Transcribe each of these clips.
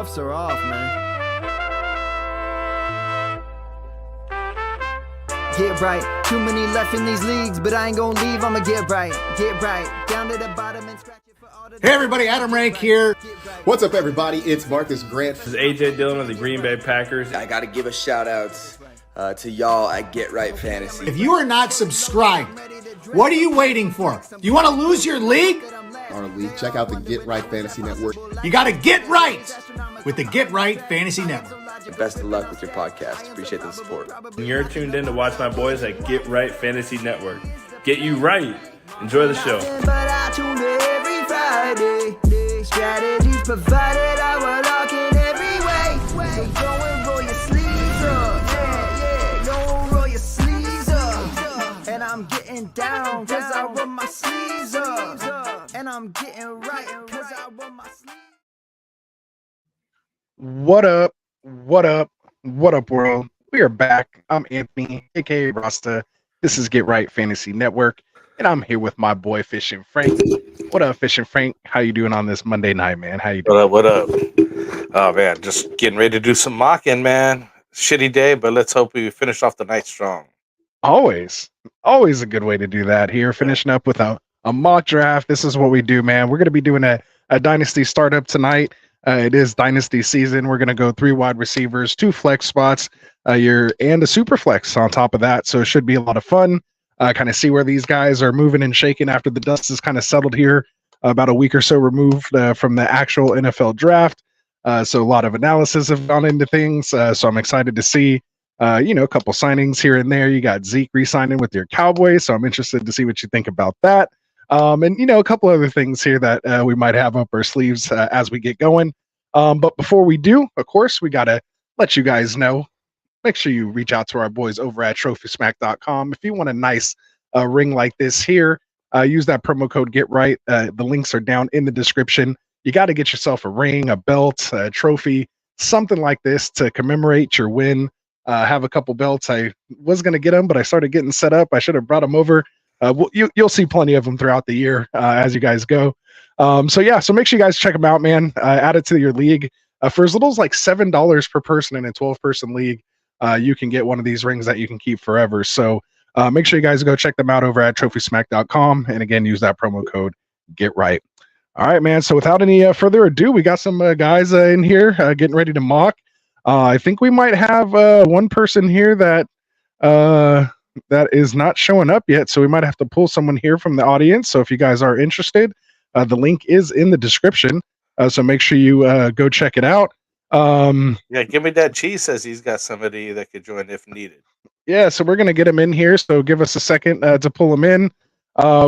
cuffs are off, man. Get right. Too many left in these leagues, but I ain't gonna leave. I'ma get right. Get right. Down to the bottom and scratch it for all the. Hey everybody, Adam Rank here. What's up, everybody? It's Marcus Grant. This is AJ Dillon of the Green Bay Packers. I got to give a shout out to y'all at Get Right Fantasy. If you are not subscribed, what are you waiting for? Do you want to lose your league? Our league. Check out the Get Right Fantasy Network. You got to get right with the Get Right Fantasy Network. And best of luck with your podcast. Appreciate the support. And you're tuned in to watch my boys at Get Right Fantasy Network. Get you right. Enjoy the show. But I tune in every Friday. Strategies provided, I will lock in every way. So go and roll your sleeves up. Yeah, go roll your sleeves up. And I'm getting down, cause I roll my sleeves up. And I'm getting right, cause I roll my sleeves. What up? What up? What up, world? We are back. I'm Anthony, aka Rasta. This is Get Right Fantasy Network, and I'm here with my boy Fishing Frank. What up, Fishing Frank? How you doing on this Monday night, man? How you doing? What up? Oh man, just getting ready to do some mocking, man. Shitty day, but let's hope we finish off the night strong. Always a good way to do that. Here, finishing up with a mock draft. This is what we do, man. We're going to be doing a Dynasty startup tonight. It is Dynasty season. We're going to go 3 wide receivers, 2 flex spots, and a Superflex on top of that. So it should be a lot of fun. Kind of see where these guys are moving and shaking after the dust is kind of settled here, about a week or so removed from the actual NFL draft. So a lot of analysis have gone into things. So I'm excited to see, a couple signings here and there. You got Zeke re-signing with your Cowboys. So I'm interested to see what you think about that. And a couple other things here that we might have up our sleeves as we get going. But before we do, of course, we got to let you guys know. Make sure you reach out to our boys over at trophysmack.com. If you want a nice ring like this here, use that promo code GetRight. The links are down in the description. You got to get yourself a ring, a belt, a trophy, something like this to commemorate your win. Have a couple belts. I was going to get them, but I started getting set up. I should have brought them over. You'll see plenty of them throughout the year as you guys go. So make sure you guys check them out, man. Add it to your league. For as little as like $7 per person in a 12-person league, you can get one of these rings that you can keep forever. So make sure you guys go check them out over at trophysmack.com. And again, use that promo code GetRight. All right, man. So without any further ado, we got some guys in here getting ready to mock. I think we might have one person here that is not showing up yet. So we might have to pull someone here from the audience. So if you guys are interested, the link is in the description. So make sure you go check it out. Yeah, give me that. Cheese says he's got somebody that could join if needed. Yeah, so we're going to get him in here. So give us a second to pull him in.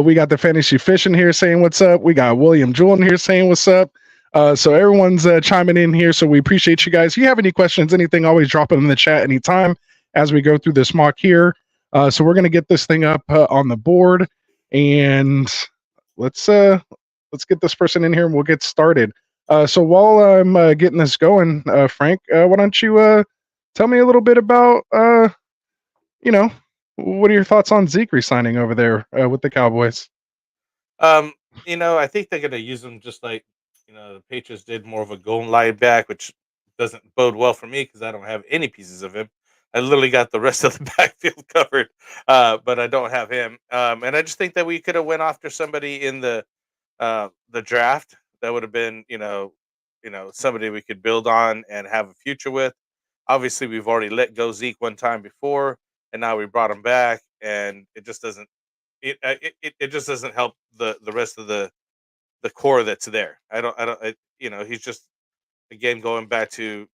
We got the Fantasy Fish in here saying what's up. We got William Jewell in here saying what's up. So everyone's chiming in here. So we appreciate you guys. If you have any questions, anything, always drop them in the chat anytime as we go through this mock here. So we're going to get this thing up on the board, and let's get this person in here and we'll get started. So while I'm getting this going, Frank, why don't you tell me a little bit about, what are your thoughts on Zeke re-signing over there with the Cowboys? I think they're going to use him just like, the Patriots did, more of a goal line back, which doesn't bode well for me because I don't have any pieces of him. I literally got the rest of the backfield covered, but I don't have him. And I just think that we could have went after somebody in the draft that would have been, somebody we could build on and have a future with. Obviously, we've already let go Zeke one time before, and now we brought him back, and it just doesn't. It just doesn't help the rest of the core that's there. He's just again going back to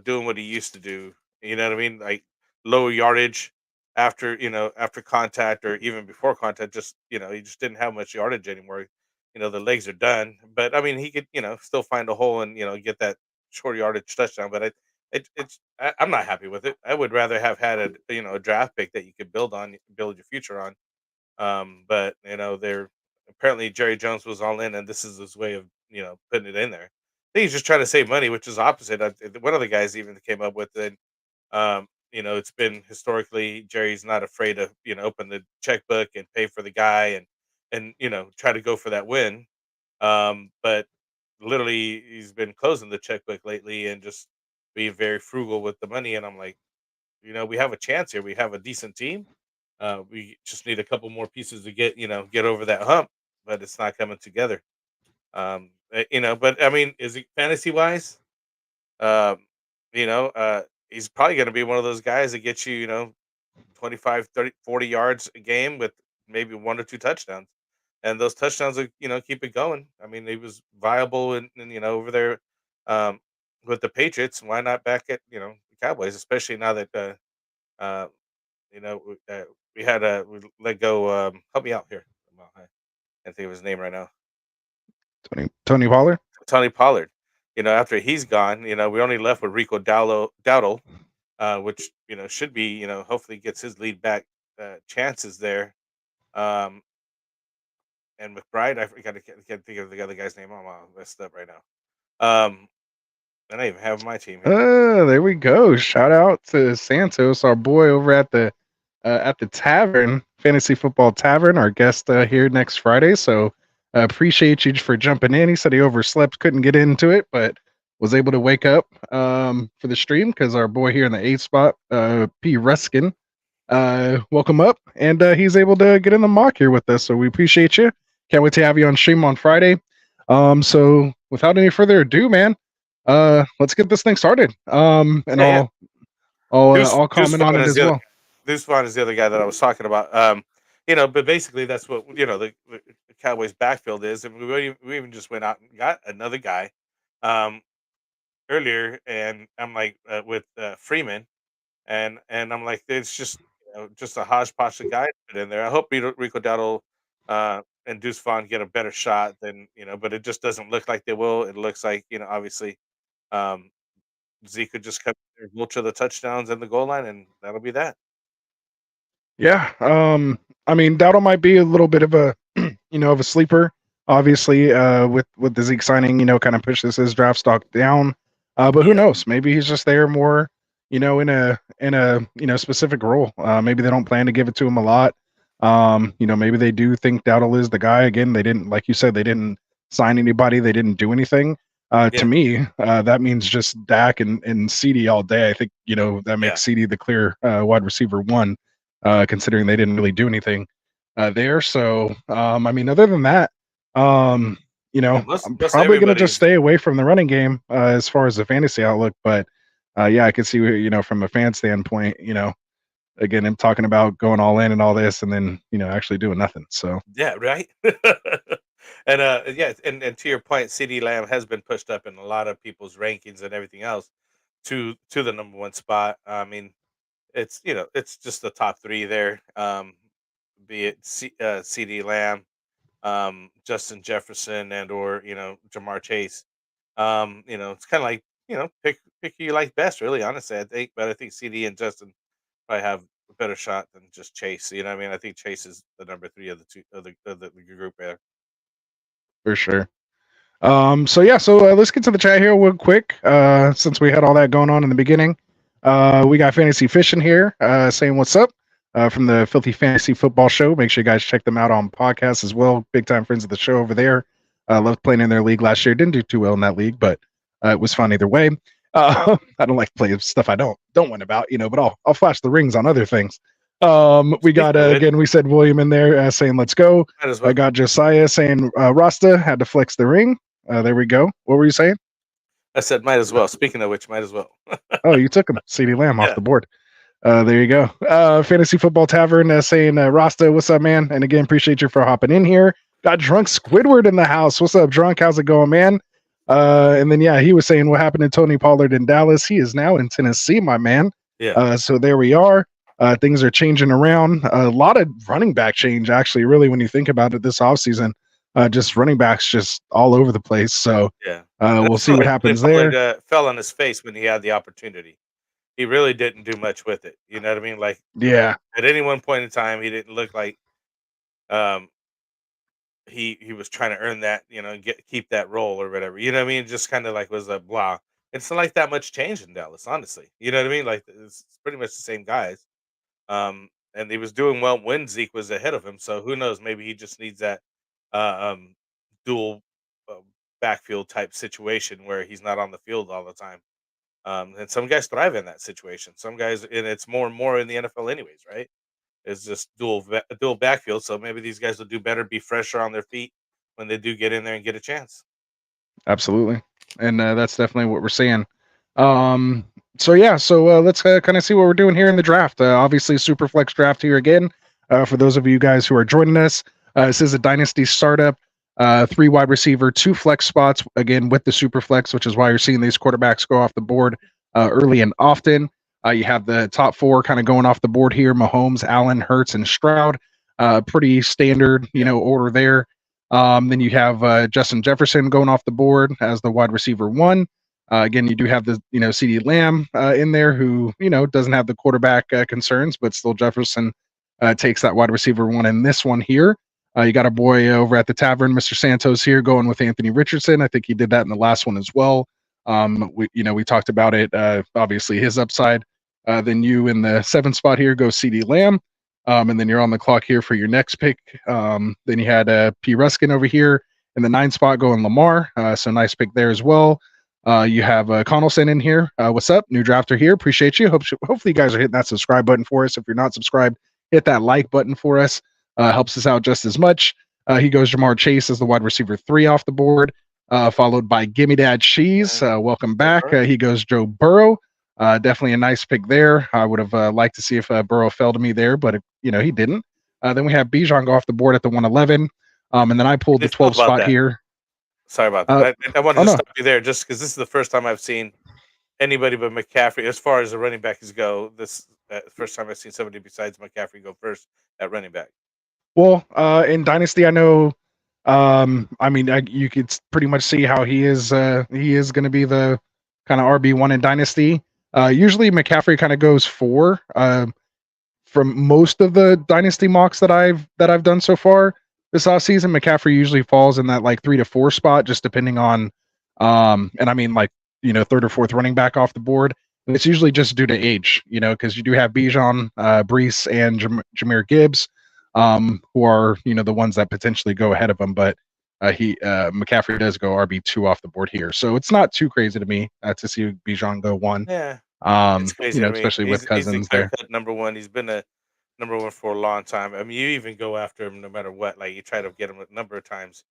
doing what he used to do. You know what I mean? Like low yardage after contact or even before contact. Just he just didn't have much yardage anymore. The legs are done, but I mean he could still find a hole and get that short yardage touchdown. But I'm not happy with it. I would rather have had a draft pick that you could build your future on. But they're apparently Jerry Jones was all in, and this is his way of putting it in there. I think he's just trying to save money, which is opposite. One of the guys even came up with it. It's been historically Jerry's not afraid to open the checkbook and pay for the guy and try to go for that win. But literally he's been closing the checkbook lately and just being very frugal with the money. And I'm like, we have a chance here. We have a decent team. We just need a couple more pieces to get over that hump, but it's not coming together. But I mean, is it fantasy wise? Um, he's probably going to be one of those guys that gets you, 25, 30, 40 yards a game with maybe one or two touchdowns. And those touchdowns will, keep it going. I mean, he was viable and over there um, with the Patriots. Why not back at, the Cowboys, especially now that, uh, we let go. Help me out here. Well, I can't think of his name right now. Tony Pollard. Tony Pollard. After he's gone, we only left with Rico Dowdle, which should be hopefully gets his lead back chances there. Um, and McBride, I forgot, I can't think of the other guy's name. I'm all messed up right now. I don't even have my team here. There we go. Shout out to Santos, our boy over at the tavern, Fantasy Football Tavern, our guest here next Friday. So appreciate you for jumping in. He said he overslept, couldn't get into it, but was able to wake up for the stream because our boy here in the 8th spot, P. Ruskin, welcome up, and he's able to get in the mock here with us. So we appreciate you. Can't wait to have you on stream on Friday. So without any further ado, man, let's get this thing started. And Yeah. I'll comment on it as well. Deuce Vaughn is the other guy that I was talking about. But basically that's what the Cowboys backfield is, and we even just went out and got another guy earlier, and I'm like with Freeman, and I'm like it's just a hodgepodge of guys put in there. I hope Rico Dowdle and Deuce Vaughn get a better shot than but it just doesn't look like they will. It looks like obviously um, Zeke could just come in there, vulture the touchdowns and the goal line, and that'll be that. Yeah. I mean, Dowdle might be a little bit of a, of a sleeper. Obviously, with the Zeke signing, kind of pushes his draft stock down. But who knows? Maybe he's just there more, in a specific role. Maybe they don't plan to give it to him a lot. Maybe they do think Dowdle is the guy. Again, they didn't, like you said, they didn't sign anybody. They didn't do anything. To me, that means just Dak and CD all day. I think, that makes CD the clear wide receiver one. Considering they didn't really do anything there. So, I mean, other than that, I'm probably going to just stay away from the running game as far as the fantasy outlook. But I could see, from a fan standpoint, again, him talking about going all in and all this, and then actually doing nothing. So yeah, right. And and to your point, CD Lamb has been pushed up in a lot of people's rankings and everything else to the number one spot. I mean, it's just the top three there. Be it CD Lamb, Justin Jefferson, and or Jamar Chase. It's kind of like pick who you like best. Really, honestly, I think, but I think CD and Justin probably have a better shot than just Chase. You know what I mean? I think Chase is the number three of the two of the group there. for sure. So let's get to the chat here real quick. Since we had all that going on in the beginning, we got Fantasy Fishing here saying what's up from the Filthy Fantasy Football Show. Make sure you guys check them out on podcasts as well. Big time friends of the show over there. Loved playing in their league last year. Didn't do too well in that league, but it was fun either way. I don't like to play stuff I don't win about, but I'll flash the rings on other things. We got again. We said William in there saying let's go. I got Josiah saying Rasta had to flex the ring. There we go. What were you saying? I said might as well. Speaking of which, might as well. Oh, you took him. CD Lamb off the board. There you go. Fantasy Football Tavern saying Rasta, what's up, man? And again, appreciate you for hopping in here. Got Drunk Squidward in the house. What's up, Drunk? How's it going, man? And then he was saying what happened to Tony Pollard in Dallas. He is now in Tennessee, my man. Yeah. So there we are. Things are changing around. A lot of running back change, actually, really, when you think about it this offseason. Just running backs just all over the place. So we'll see what happens there. Fell on his face when he had the opportunity. He really didn't do much with it. You know what I mean? Like, at any one point in time, he didn't look like he was trying to earn that, keep that role or whatever. You know what I mean? It just kind of like was a blah. It's not like that much change in Dallas, honestly. You know what I mean? Like it's pretty much the same guys. And he was doing well when Zeke was ahead of him. So who knows? Maybe he just needs that dual backfield type situation where he's not on the field all the time. And some guys thrive in that situation. Some guys, and it's more and more in the NFL, anyways, right? It's just dual backfield. So maybe these guys will do better, be fresher on their feet when they do get in there and get a chance. Absolutely, and that's definitely what we're seeing. Um, so let's kind of see what we're doing here in the draft. Obviously, Superflex draft here again. For those of you guys who are joining us, this is a dynasty startup. 3 wide receiver, 2 flex spots again with the Superflex, which is why you're seeing these quarterbacks go off the board early and often. You have the top 4 kind of going off the board here: Mahomes, Allen, Hurts, and Stroud. Pretty standard, order there. Then you have Justin Jefferson going off the board as the wide receiver 1. Again, you do have the CeeDee Lamb in there, who doesn't have the quarterback concerns, but still Jefferson takes that wide receiver 1 in this one here. You got a boy over at the tavern, Mr. Santos here, going with Anthony Richardson. I think he did that in the last one as well. We talked about it. Obviously, his upside. Then you in the 7th spot here go CeeDee Lamb. And then you're on the clock here for your next pick. Then you had P. Ruskin over here in the 9th spot going Lamar. So nice pick there as well. You have Connelson in here. What's up? New drafter here. Appreciate you. Hopefully you guys are hitting that subscribe button for us. If you're not subscribed, hit that like button for us. Helps us out just as much. He goes Jamar Chase as the wide receiver 3 off the board, followed by Gimme Dad Cheese. Welcome back. He goes Joe Burrow. Definitely a nice pick there. I would have liked to see if Burrow fell to me there, but he didn't. Then we have Bijan go off the board at the 111. And then I pulled the 12 spot here. Sorry about that. I wanted to stop you there just because this is the first time I've seen anybody but McCaffrey, as far as the running backs go. This first time I've seen somebody besides McCaffrey go first at running back. Well, in Dynasty, I know. You could pretty much see how he is. He is going to be the kind of RB1 in Dynasty. Usually McCaffrey kind of goes 4. From most of the Dynasty mocks that I've done so far this offseason, McCaffrey usually falls in that like 3 to 4 spot, just depending on, and I mean like 3rd or 4th running back off the board. And it's usually just due to age, because you do have Bijan, Brees, and Jahmyr Gibbs, who are the ones that potentially go ahead of him, but McCaffrey does go RB2 off the board here, so it's not too crazy to me to see Bijan go 1. Yeah, it's crazy especially with Cousins there. Number 1, he's been a number 1 for a long time. I mean, you even go after him no matter what. Like you try to get him a number of times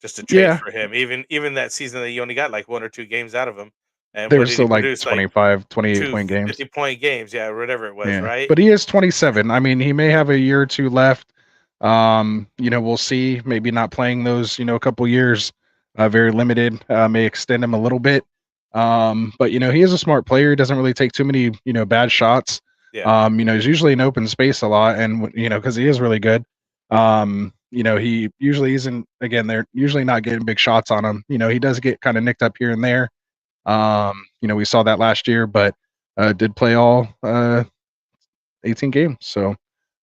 just to trade for him. Even that season that you only got like 1 or 2 games out of him, and they were still like 25, 28 point games, 50-point games, whatever it was, right? But he is 27. I mean, he may have a year or 2 left. We'll see. Maybe not playing those, a couple years, very limited, may extend him a little bit. But he is a smart player. He doesn't really take too many, bad shots. He's usually in open space a lot, and because he is really good. He usually isn't. Again, they're usually not getting big shots on him. He does get kind of nicked up here and there. We saw that last year, but did play all 18 games, so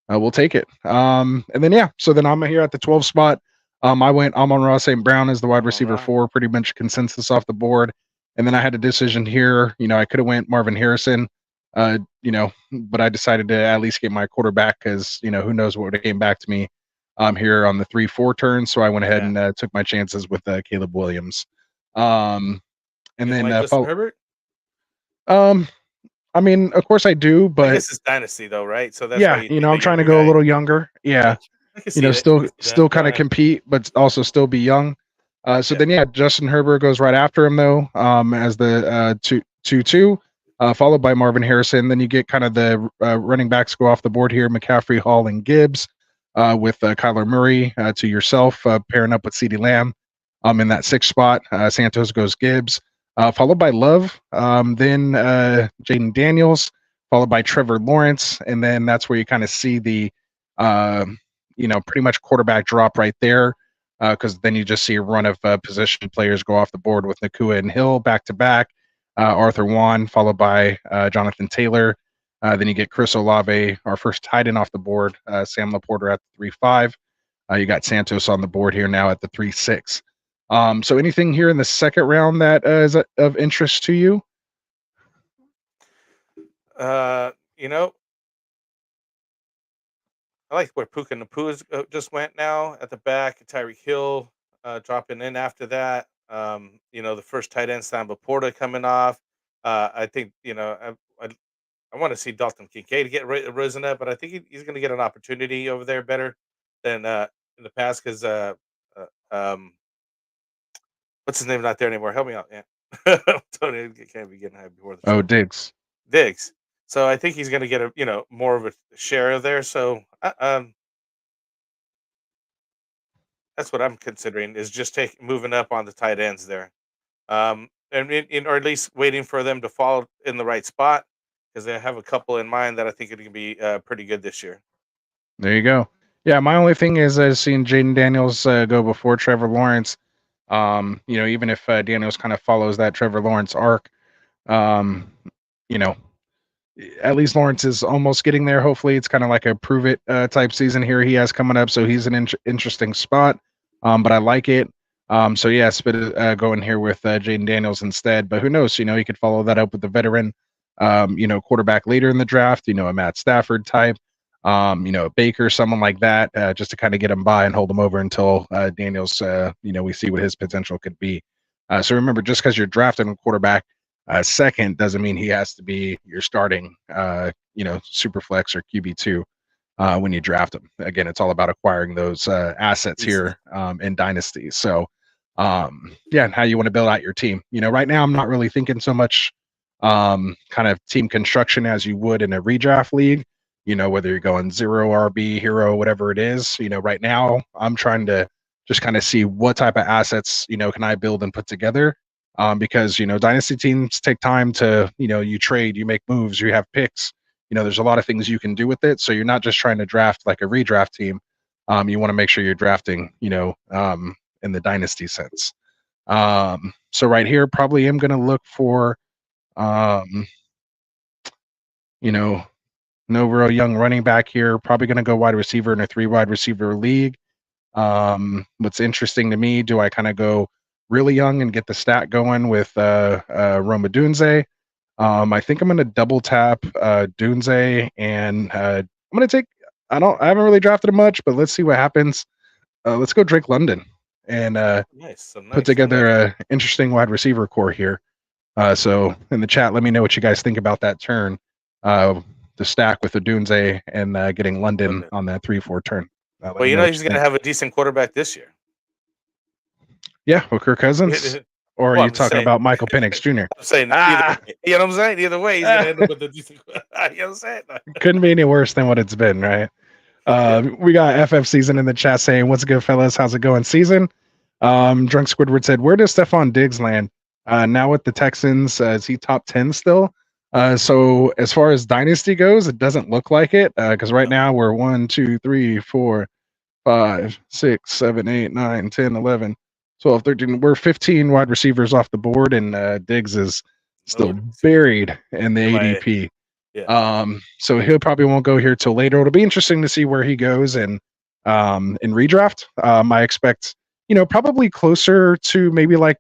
we'll take it. And then so then I'm here at the 12 spot. I went Amon-Ra St. Brown as the wide receiver 4, pretty much consensus off the board. And then I had a decision here. I could have went Marvin Harrison, but I decided to at least get my quarterback because who knows what would have came back to me here on the 3-4 turn. So I went ahead and took my chances with Caleb Williams. And then Herbert. I mean, of course I do, but this is Dynasty though, right? So that's why I'm trying to go a little younger. Yeah, still kind of compete, but also still be young. Then Justin Herbert goes right after him though, as the 2-2, followed by Marvin Harrison. Then you get kind of the running backs go off the board here: McCaffrey, Hall, and Gibbs, with Kyler Murray to yourself, pairing up with CeeDee Lamb. In that 6th spot, Santos goes Gibbs. Followed by Love, then Jaden Daniels, followed by Trevor Lawrence, and then that's where you kind of see the, pretty much quarterback drop right there, because then you just see a run of position players go off the board with Nakua and Hill back to back, Arthur Juan, followed by Jonathan Taylor. Then you get Chris Olave, our first tight end off the board, Sam Laporta at the 3-5. You got Santos on the board here now at the 3-6. So anything here in the 2nd round that is of interest to you? I like where Puka Nakua just went now at the back. Tyreek Hill dropping in after that. The first tight end, Sam Laporta, coming off. I think I want to see Dalton Kincaid get risen up, but I think he's going to get an opportunity over there better than in the past because uh, um, what's his name not there anymore? Help me out, yeah. Tony can't be getting high before the Oh, show. Diggs. Diggs. So I think he's going to get a more of a share of there. So that's what I'm considering is just moving up on the tight ends there, or at least waiting for them to fall in the right spot because I have a couple in mind that I think are going to be pretty good this year. There you go. Yeah, my only thing is seeing Jaden Daniels go before Trevor Lawrence. Even if Daniels kind of follows that Trevor Lawrence arc, um, you know, at least Lawrence is almost getting there. Hopefully, it's kind of like a prove it type season here he has coming up. So he's an interesting spot, but I like it. So yeah, going here with Jaden Daniels instead. But who knows? He could follow that up with the veteran, quarterback later in the draft. A Matt Stafford type. A Baker, someone like that, just to kind of get him by and hold him over until Daniels, we see what his potential could be. So remember, just because you're drafting a quarterback second doesn't mean he has to be your starting, super flex or QB2 when you draft him. Again, it's all about acquiring those assets here in Dynasty. So, and how you want to build out your team. Right now, I'm not really thinking so much kind of team construction as you would in a redraft league. Whether you're going 0 RB, hero, whatever it is, right now I'm trying to just kind of see what type of assets, can I build and put together. Because, dynasty teams take time to, you trade, you make moves, you have picks, there's a lot of things you can do with it. So you're not just trying to draft like a redraft team. You want to make sure you're drafting, in the dynasty sense. So right here, probably am going to look for, no real young running back here. Probably going to go wide receiver in a 3 wide receiver league. What's interesting to me, do I kind of go really young and get the stat going with Roma Dunze? I think I'm going to double tap Dunze, and I'm going to take. I haven't really drafted him much, but let's see what happens. Let's go Drake London and put together a interesting wide receiver core here. So in the chat, let me know what you guys think about that turn. The stack with the Dunze and getting London on that 3-4 turn. Well, he's going to have a decent quarterback this year. Yeah, with Kirk Cousins. Or are you talking about Michael Penix Jr.? I'm saying, either way, you know what I'm saying? Either way, he's going to end up with a decent. You know what I'm saying? Couldn't be any worse than what it's been, right? We got FF Season in the chat saying, "What's good, fellas? How's it going, Season?" Drunk Squidward said, "Where does Stephon Diggs land now with the Texans? Is he top 10 still?" So as far as Dynasty goes, it doesn't look like it because right now we're 1, 2, 3, 4, 5, 6, 7, 8, 9, 10, 11, 12, 13. We're 15 wide receivers off the board, and Diggs is still buried in the ADP. Yeah. So he probably won't go here till later. It'll be interesting to see where he goes in redraft. I expect, probably closer to maybe like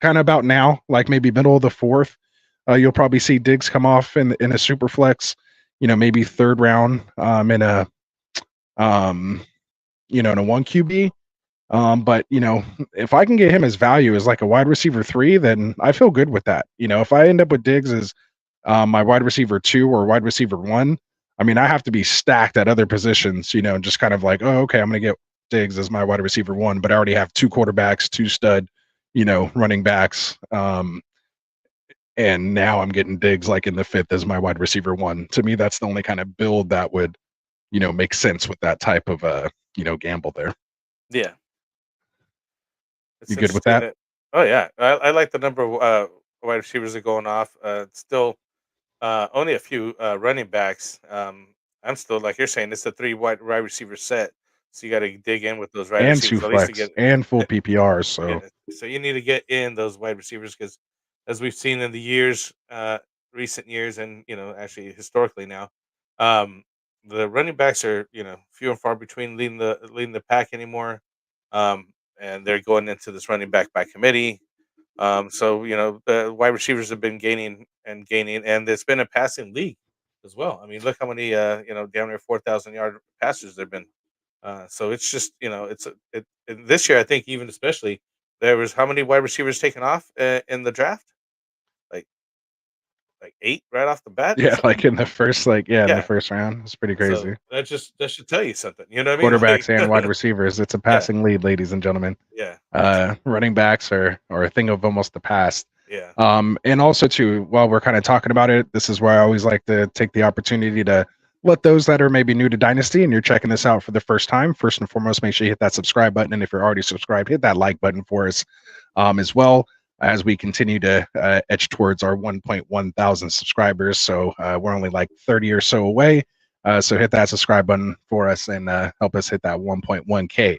kind of about now, like maybe middle of the 4th. You'll probably see Diggs come off in a super flex, maybe 3rd round in a in a 1 QB. But if I can get him as value as like a wide receiver 3, then I feel good with that. If I end up with Diggs as my wide receiver 2 or wide receiver 1, I mean, I have to be stacked at other positions, just kind of like, oh, okay, I'm going to get Diggs as my wide receiver 1, but I already have 2 quarterbacks, 2 stud, running backs. And now I'm getting Diggs like in the 5th as my wide receiver 1. To me, that's the only kind of build that would, make sense with that type of, gamble there. Yeah. You good with that? Oh, yeah. I like the number of wide receivers that are going off. Still only a few running backs. I'm still, like you're saying, it's a 3 wide receiver set. So you got to dig in with those wide and receivers. 2 flex and full PPR. So yeah, so you need to get in those wide receivers because as we've seen in the years, recent years, and actually historically now, the running backs are few and far between leading the pack anymore, and they're going into this running back by committee. So the wide receivers have been gaining, and it's been a passing league as well. I mean, look how many down near 4,000-yard passers there've been. So it's just this year I think even especially there was how many wide receivers taken off in the draft? Like 8 right off the bat. Yeah, like in the first, in the first round. It's pretty So crazy. that should tell you something. You know what I mean? Quarterbacks and wide receivers. It's a passing lead, ladies and gentlemen. Yeah. Running backs are a thing of almost the past. Yeah. And also too, while we're kind of talking about it, this is where I always like to take the opportunity to let those that are maybe new to Dynasty and you're checking this out for the first time, first and foremost, make sure you hit that subscribe button. And if you're already subscribed, hit that like button for us as well, as we continue to edge towards our 1.1 thousand subscribers. So we're only like 30 or so away. So hit that subscribe button for us and help us hit that 1.1K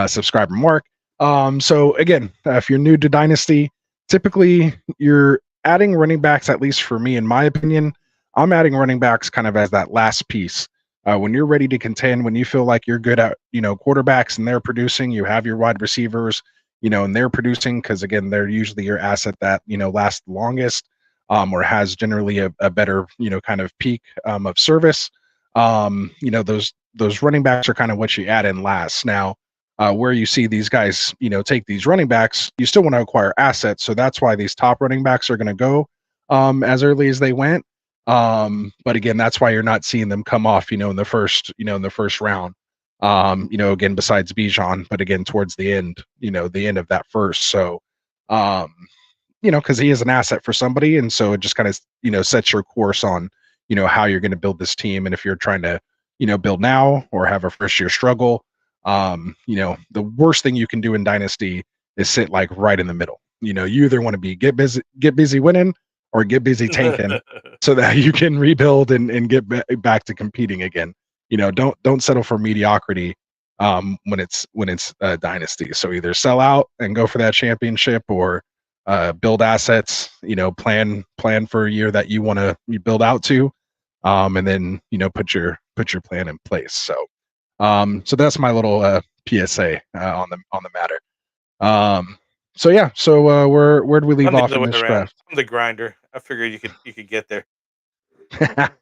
subscriber mark. So again, if you're new to Dynasty, typically you're adding running backs, at least for me, in my opinion, I'm adding running backs kind of as that last piece. When you're ready to contend, when you feel like you're good at, quarterbacks and they're producing, you have your wide receivers, and they're producing, because again, they're usually your asset that, lasts the longest, or has generally a better, kind of peak of service. Those running backs are kind of what you add in last. Now, where you see these guys, take these running backs, you still want to acquire assets. So that's why these top running backs are going to go as early as they went. But again, that's why you're not seeing them come off, in the first round. Again, besides Bijan, but again, towards the end, the end of that first. So, because he is an asset for somebody. And so it just kind of, sets your course on, how you're going to build this team. And if you're trying to, build now or have a first year struggle, the worst thing you can do in Dynasty is sit like right in the middle. You either want to be get busy winning or get busy tanking so that you can rebuild and get back to competing again. Don't settle for mediocrity when it's Dynasty. So either sell out and go for that championship, or build assets. Plan for a year that you want to build out to, and then put your plan in place. So that's my little PSA on the matter. So where do we leave off in this draft? I'm the grinder. I figured you could get there.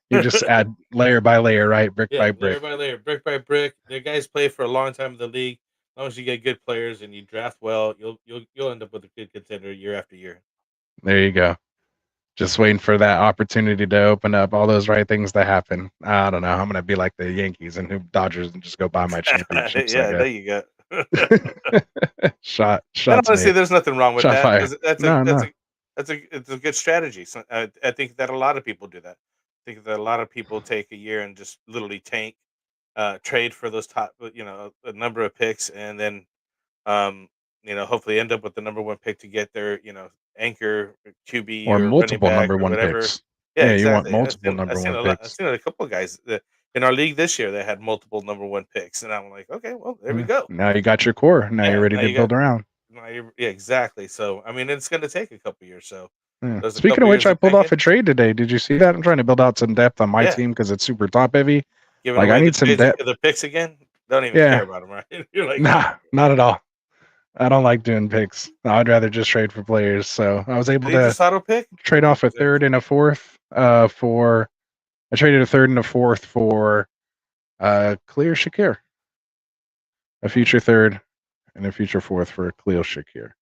You just add layer by layer, right? Brick by brick. Layer by layer, brick by brick. The guys play for a long time in the league. As long as you get good players and you draft well, you'll end up with a good contender year after year. There you go. Just waiting for that opportunity to open up, all those right things to happen. I don't know. I'm gonna be like the Yankees and Dodgers and just go buy my championships. There you go. Shot. Honestly, there's nothing wrong with Shot that. fire. It's a good strategy. So, I think that a lot of people do that. I think that a lot of people take a year and just literally tank, trade for those top, a number of picks, and then, hopefully end up with the number one pick to get their, anchor QB or multiple running back number or one whatever. picks. Yeah, you want exactly. multiple number one picks. I've seen a couple of guys in our league this year that had multiple number one picks, and I'm like, okay, well, there we go. Now you got your core. Now you're ready to build around. Yeah, exactly. So, I mean, it's going to take a couple years. So, speaking of which, I pulled off a trade today. Did you see that? I'm trying to build out some depth on my team because it's super top heavy. I need some depth. The picks again. Don't even care about them, right? You're like, nah, not at all. I don't like doing picks. I'd rather just trade for players. So I was able to auto pick? Trade off a third and a fourth I traded a third and a fourth for Khalil Shakir. A future third and a future fourth for Khalil Shakir.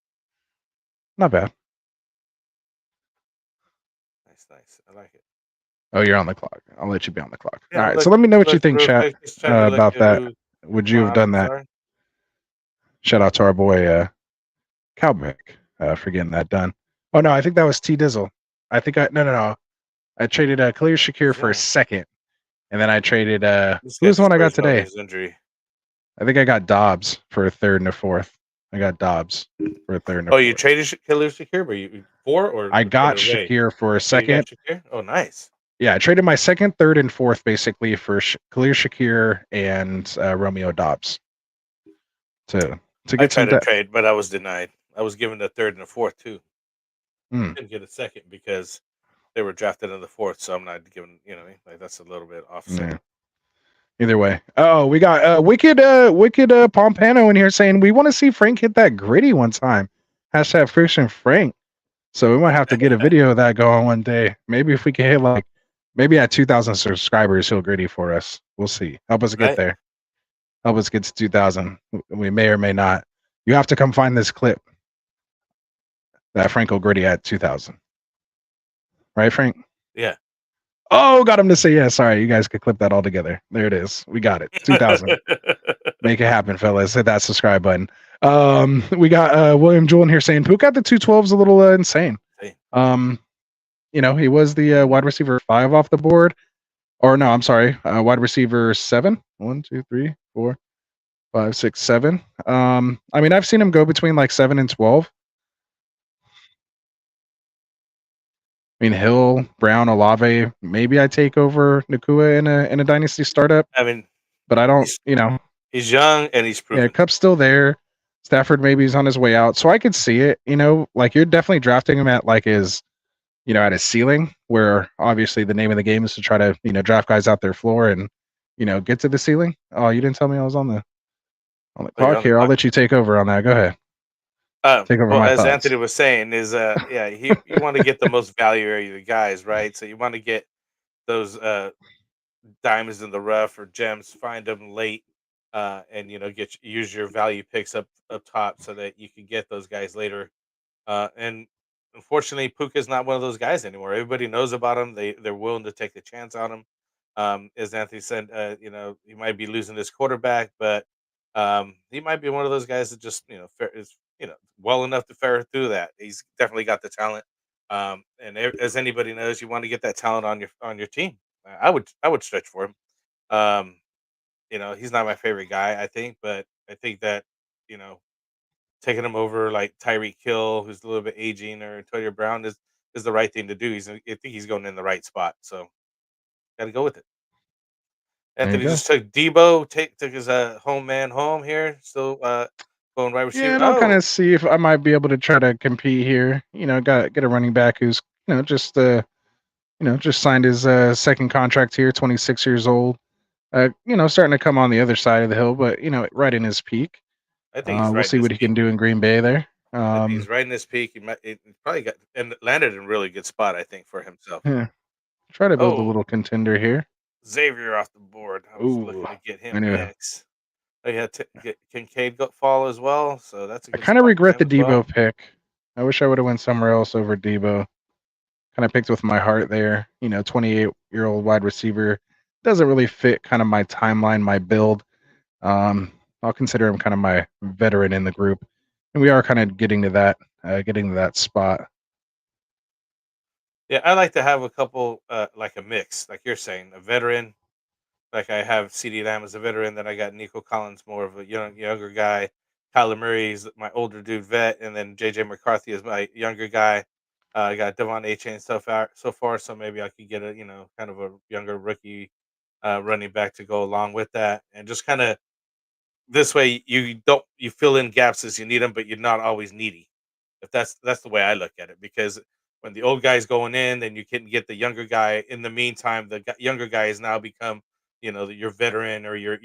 Not bad. Nice. I like it. Oh, you're on the clock. I'll let you be on the clock. All right. So let me know what you think, chat, about that. Would you have done that? Sorry. Shout out to our boy Cowbick for getting that done. Oh no, I think that was T Dizzle. I think no. I traded Khalil Shakir for a second, and then I traded who's the one I got today? I think I got Dobbs for a third and a fourth. I got Dobbs for a third and a fourth. Oh, you traded Khalil Shakir, but you I got Shakir for a second. Oh, nice. Yeah, I traded my second, third, and fourth basically for Khalil Shakir and Romeo Dobbs to get some trade, but I was denied. I was given a third and a fourth too. Didn't get a second because they were drafted in the fourth, so I'm not giving. That's a little bit offset. Yeah. Either way, we got wicked Pompano in here saying we want to see Frank hit that gritty one time. Hashtag Friction Frank. So we might have to get a video of that going one day. Maybe if we can hit maybe at 2,000 subscribers, he'll gritty for us. We'll see. Help us get there. Help us get to 2,000. We may or may not. You have to come find this clip. that Franco Gritty at 2,000. Right, Frank? Yeah. Oh, got him to say yes. Sorry, you guys could clip that all together. There it is. We got it. 2,000. Make it happen, fellas. Hit that subscribe button. We got William Jewell in here saying Pook at the 212 is a little insane. You know, he was the wide receiver 5 off the board. Or no, I'm sorry, wide receiver 7. 1, 2, 3, 4, 5, 6, 7. I mean, I've seen him go between like 7 and 12. I mean, Hill, Brown, Olave. Maybe I take over Nakua in a dynasty startup. I mean, but I don't. You know, he's young and he's proven. Yeah, Cup's still there. Stafford maybe he's on his way out, so I could see it. You know, like you're definitely drafting him at like his, you know, at his ceiling. Where obviously the name of the game is to try to draft guys out their floor and get to the ceiling. Oh, you didn't tell me I was on the clock here. I'll let you take over on that. Go ahead. Take over my as thoughts. Anthony was saying, is you want to get the most value area of the guys, right? So you want to get those diamonds in the rough or gems, find them late, and use your value picks up top so that you can get those guys later. And unfortunately, Puka is not one of those guys anymore. Everybody knows about him. They're willing to take the chance on him. As Anthony said, he might be losing his quarterback, but he might be one of those guys that just is well enough to fare through that. He's definitely got the talent. And as anybody knows, you want to get that talent on your team. I would stretch for him. He's not my favorite guy, I think, but I think that taking him over like Tyreek Hill, who's a little bit aging, or Antonio Brown is the right thing to do. I think he's going in the right spot, so got to go with it. Anthony just took Debo, took his home man home here. Still going right receiver. Yeah, and I'll kind of see if I might be able to try to compete here. Get a running back who's just signed his second contract here, 26 years old. Starting to come on the other side of the hill, but right in his peak. I think we'll see what he can do in Green Bay there. He's right in his peak. He probably got and landed in a really good spot, I think, for himself. Yeah. Try to build a little contender here. Xavier off the board. I was looking to get him next. I had to get Kincaid fall as well, so that's. I kind of regret the Debo pick. I wish I would have went somewhere else over Debo. Kind of picked with my heart there. 28-year-old wide receiver doesn't really fit kind of my timeline, my build. I'll consider him kind of my veteran in the group, and we are kind of getting to that spot. Yeah, I like to have a couple, like a mix, like you're saying, a veteran. Like I have CeeDee Lamb as a veteran, then I got Nico Collins, more of a younger guy. Kyler Murray is my older dude vet, and then JJ McCarthy is my younger guy. I got Devon A-Chain so far, so maybe I could get a kind of a younger rookie running back to go along with that, and just kind of this way you fill in gaps as you need them, but you're not always needy. If that's the way I look at it, because when the old guy's going in, then you can get the younger guy. In the meantime, the younger guy has now become your veteran or your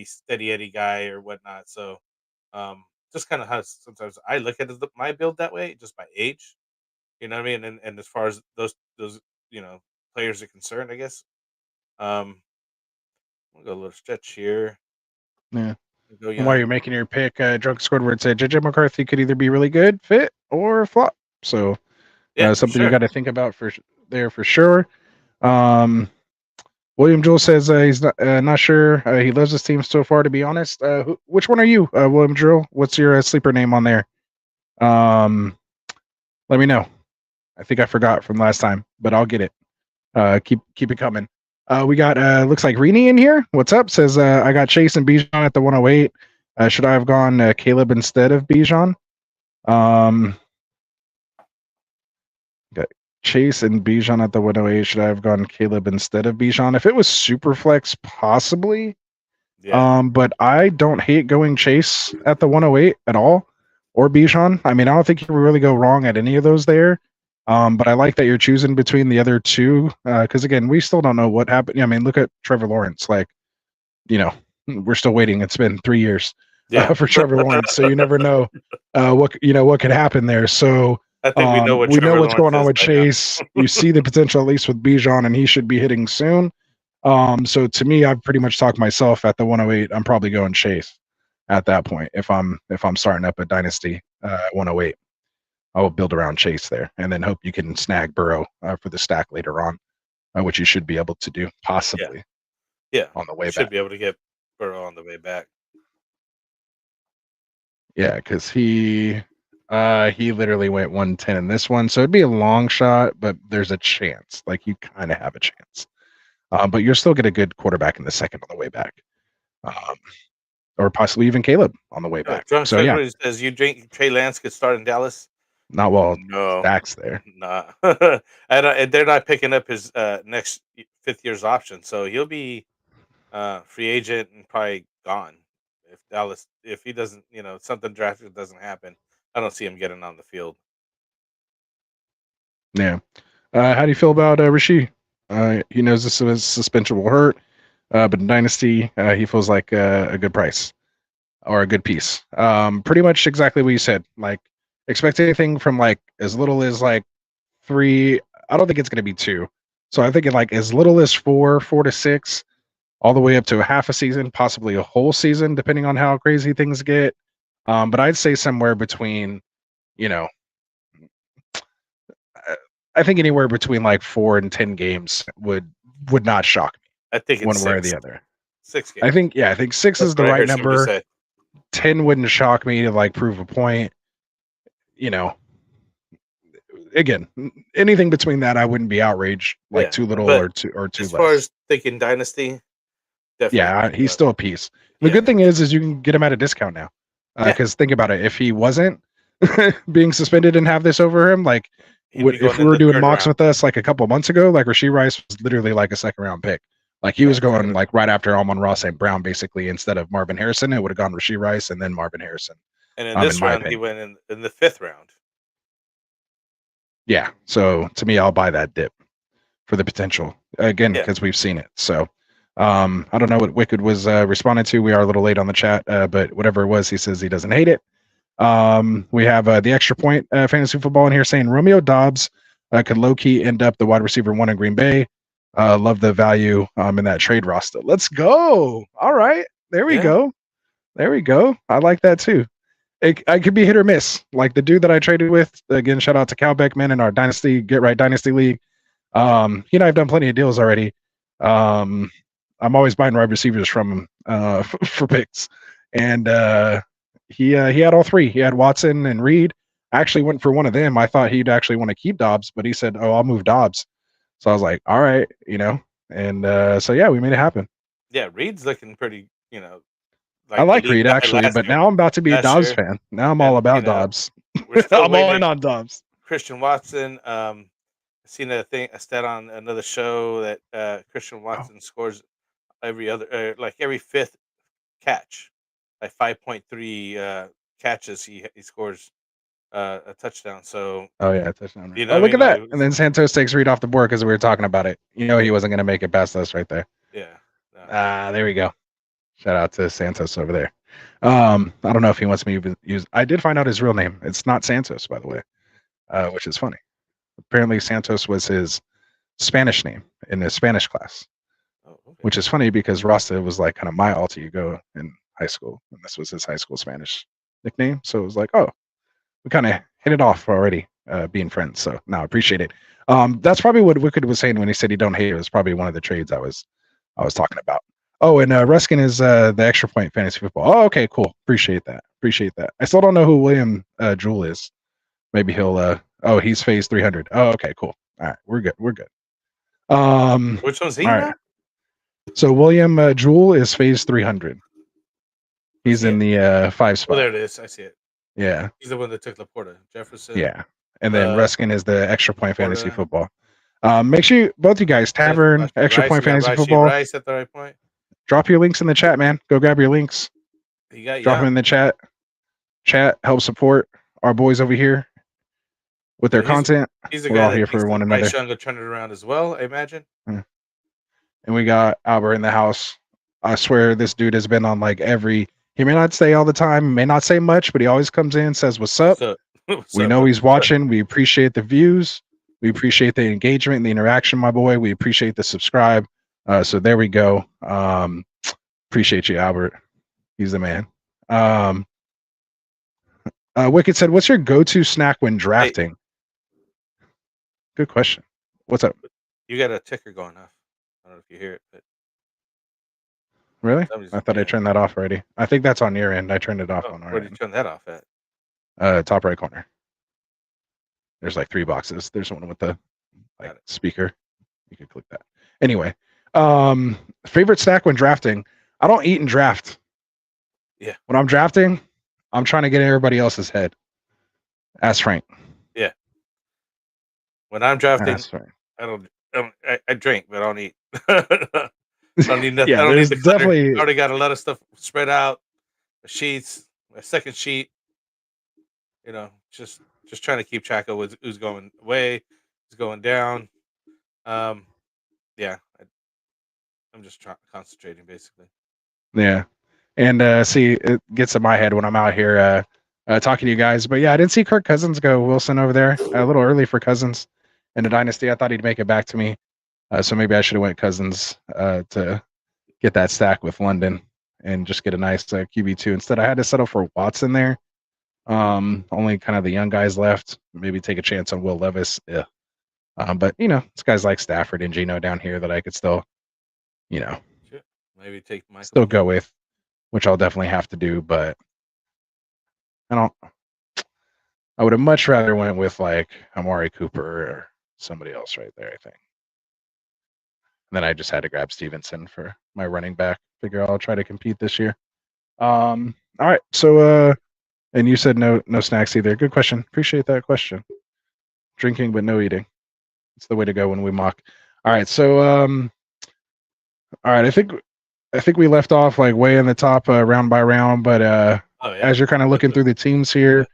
steady Eddie guy or whatnot. So just kind of how sometimes I look at my build that way, just by age. You know what I mean? And as far as those players are concerned, I guess. We'll go a little stretch here. Yeah. While you're making your pick, Drunk Squidward said JJ McCarthy could either be really good fit or flop. So something you got to think about for sure. William Jewell says he's not sure. He loves his team so far, to be honest. Which one are you, William Jewell? What's your sleeper name on there? Let me know. I think I forgot from last time, but I'll get it. Keep it coming. We got looks like Rini in here. What's up? Says I got Chase and Bijan at the 108. Should I have gone Caleb instead of Bijan? Got Chase and Bijan at the 108. Should I have gone Caleb instead of Bijan? If it was Superflex, possibly. Yeah. But I don't hate going Chase at the 108 at all, or Bijan. I mean, I don't think you can really go wrong at any of those there. But I like that you're choosing between the other two, because again, we still don't know what happened. I mean, look at Trevor Lawrence. Like, we're still waiting. It's been 3 years for Trevor Lawrence, so you never know what could happen there. So I think we know what's going on with Chase. You see the potential at least with Bijan, and he should be hitting soon. So to me, I've pretty much talked myself at the 108. I'm probably going Chase at that point if I'm starting up a dynasty 108. I will build around Chase there, and then hope you can snag Burrow for the stack later on, which you should be able to do possibly. Yeah, on the way you back. should be able to get Burrow on the way back. Yeah, because he literally went 110 in this one, so it'd be a long shot, but there's a chance. Like you kind of have a chance, but you'll still get a good quarterback in the second on the way back, or possibly even Caleb on the way back. Drunk So yeah, says you think Trey Lance could start in Dallas? not while No, Dak's there. nah. And they're not picking up his next 5th year's option, so he'll be free agent and probably gone if Dallas, if he doesn't, something drastic doesn't happen. I don't see him getting on the field. Yeah. How do you feel about Rashid? He knows this was suspension will hurt, but in Dynasty, he feels like a good price or a good piece. Pretty much exactly what you said. Like, expect anything from like as little as like 3. I don't think it's going to be 2. So I'm thinking like as little as 4 to 6, all the way up to a half a season, possibly a whole season, depending on how crazy things get. But I'd say somewhere between, I think anywhere between like 4 and 10 games would not shock me. I think it's one way or 6. the other. 6 games. I think 6 is the what I right heard somebody number. say. 10 wouldn't shock me to like prove a point. Again, anything between that, I wouldn't be outraged. Like Yeah, too little but or too As less. far as thinking Dynasty, definitely. Yeah, he's but- still a piece. The Yeah. good thing is you can get him at a discount now. Because think about it, if he wasn't being suspended and have this over him, like He'd be if going we in were the doing third mocks round. with us like a couple months ago, like Rashee Rice was literally like a 2nd round pick. Like he was going like right after Amon-Ra St. Brown, basically, instead of Marvin Harrison. It would have gone Rashee Rice and then Marvin Harrison. And in in this my round, he opinion. went in the 5th round. Yeah. So to me, I'll buy that dip for the potential again because we've seen it. So I don't know what Wicked was responding to. We are a little late on the chat, but whatever it was, he says he doesn't hate it. We have the extra point fantasy football in here saying Romeo Doubs could low key end up the wide receiver 1 in Green Bay. Love the value in that trade roster. Let's go. All right. There we go. There we go. I like that too. I could be hit or miss. Like the dude that I traded with, again, shout out to Cal Beckman in our Dynasty, Get Right Dynasty League. I've done plenty of deals already. I'm always buying wide receivers from him for picks. And he had all 3. He had Watson and Reed. I actually went for one of them. I thought he'd actually want to keep Dobbs, but he said, "Oh, I'll move Dobbs." So I was like, "All right, And so yeah, we made it happen. Yeah, Reed's looking pretty, I like elite Reed guy actually, last but year. now I'm about to be a Last Dobbs year. fan. Now I'm And, all about Dobbs. We're still I'm all waiting. in on Dobbs. Christian Watson. I seen a stat on another show that Christian Watson scores every 5th catch, like 5.3 catches. He scores a touchdown. So Oh yeah, touchdown. Right. You know Oh, what I look at mean? that! Like, And then Santos takes Reed off the board because we were talking about it. He wasn't going to make it past us right there. yeah, There we go. Shout out to Santos over there. I don't know if he wants me to use. I did find out his real name. It's not Santos, by the way, which is funny. Apparently, Santos was his Spanish name in his Spanish class, which is funny because Rasta was like kind of my alter ego in high school, and this was his high school Spanish nickname. So it was like, oh, we kind of hit it off already, being friends. So no, I appreciate it. That's probably what Wicked was saying when he said he don't hate it. It was probably one of the trades I was talking about. Oh, and Ruskin is the extra point fantasy football. Oh, okay, cool. Appreciate that. I still don't know who William Jewell is. Maybe he'll. Oh, he's phase 300. Oh, okay, cool. All right, we're good. which one's he? All right. So William Jewell is phase 300. He's in the 5 spot. Oh, there it is. I see it. Yeah. He's the one that took Laporta. Jefferson. Yeah. And then Ruskin is the extra point fantasy Laporta. football. Make sure both you guys, Tavern, extra point fantasy football. Rice at the right point. Drop your links in the chat, man. Go grab your links. You got Drop them in the chat. Help support our boys over here with their content. He's the We're guy all that here for thinks one that another. Bryce Young will turn it around as well, I imagine. And we got Albert in the house. I swear this dude has been on like every. He may not say all the time, may not say much, but he always comes in, says what's up. We know he's watching. We appreciate the views. We appreciate the engagement and the interaction, my boy. We appreciate the subscribe. So there we go. Appreciate you, Albert. He's the man. Wicked said, "What's your go-to snack when drafting?" Good question. What's up? You got a ticker going off. I don't know if you hear it, but Really? I thought I yeah. turned that off already. I think that's on your end. I turned it off on our Where did you end. turn that off at? Top right corner. There's like 3 boxes. There's one with the speaker. You can click that. Anyway, favorite snack when drafting. I don't eat and draft. Yeah. When I'm drafting, I'm trying to get in everybody else's head. Ask Frank. Yeah. When I'm drafting, Ask Frank. I drink, but I don't eat. I don't need nothing. Yeah, I don't need there's the clutter. definitely- I already got a lot of stuff spread out. Sheets, a second sheet. You know, just trying to keep track of who's going away, who's going down. Yeah, I'm just concentrating basically. Yeah. And see, it gets in my head when I'm out here talking to you guys. But yeah, I didn't see Kirk Cousins go Wilson over there. A little early for Cousins in the Dynasty. I thought he'd make it back to me. So maybe I should have went Cousins to get that stack with London and just get a nice QB2. Instead, I had to settle for Watson there. Only kind of the young guys left. Maybe take a chance on Will Levis. Yeah. But you know, it's guys like Stafford and Geno down here that I could still, you know, maybe take Michael. Still go with, which I'll definitely have to do. But I would have much rather went with like Amari Cooper or somebody else right there, I think. And then I just had to grab Stevenson for my running back. Figure I'll try to compete this year. All right. So and you said no snacks either. Good question. Appreciate that question. Drinking but no eating. It's the way to go when we mock. All right. So all right, I think we left off like way in the top round by round, but as you're kind of looking through the teams here,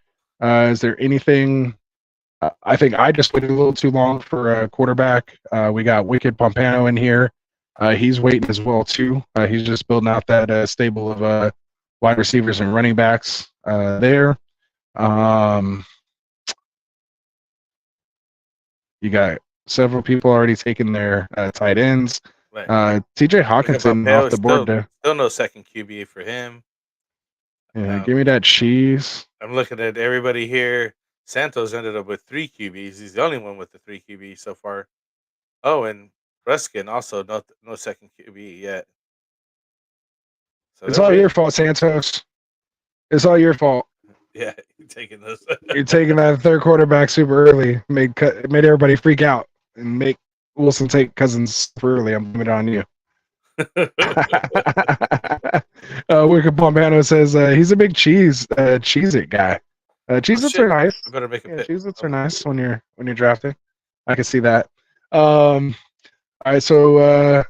is there anything? I think I just waited a little too long for a quarterback. We got Wicked Pompano in here. He's waiting as well too. He's just building out that stable of wide receivers and running backs there. You got several people already taking their tight ends. Right. TJ Hawkinson off the board there. Still no second QB for him. Yeah, give me that cheese. I'm looking at everybody here. Santos ended up with 3 QBs. He's the only one with the 3 QBs so far. Oh, and Ruskin also no second QB yet. So it's all your fault, Santos. It's all your fault. Yeah, you're taking those. You're taking that third quarterback super early. Made everybody freak out and make Wilson take Cousins super early. I'm blaming it on you. Wicked Pompano says he's a big Cheez-It guy. Cheez-Its are nice. I better make a pick. Cheez-Its are nice when you're drafting. I can see that. All right, so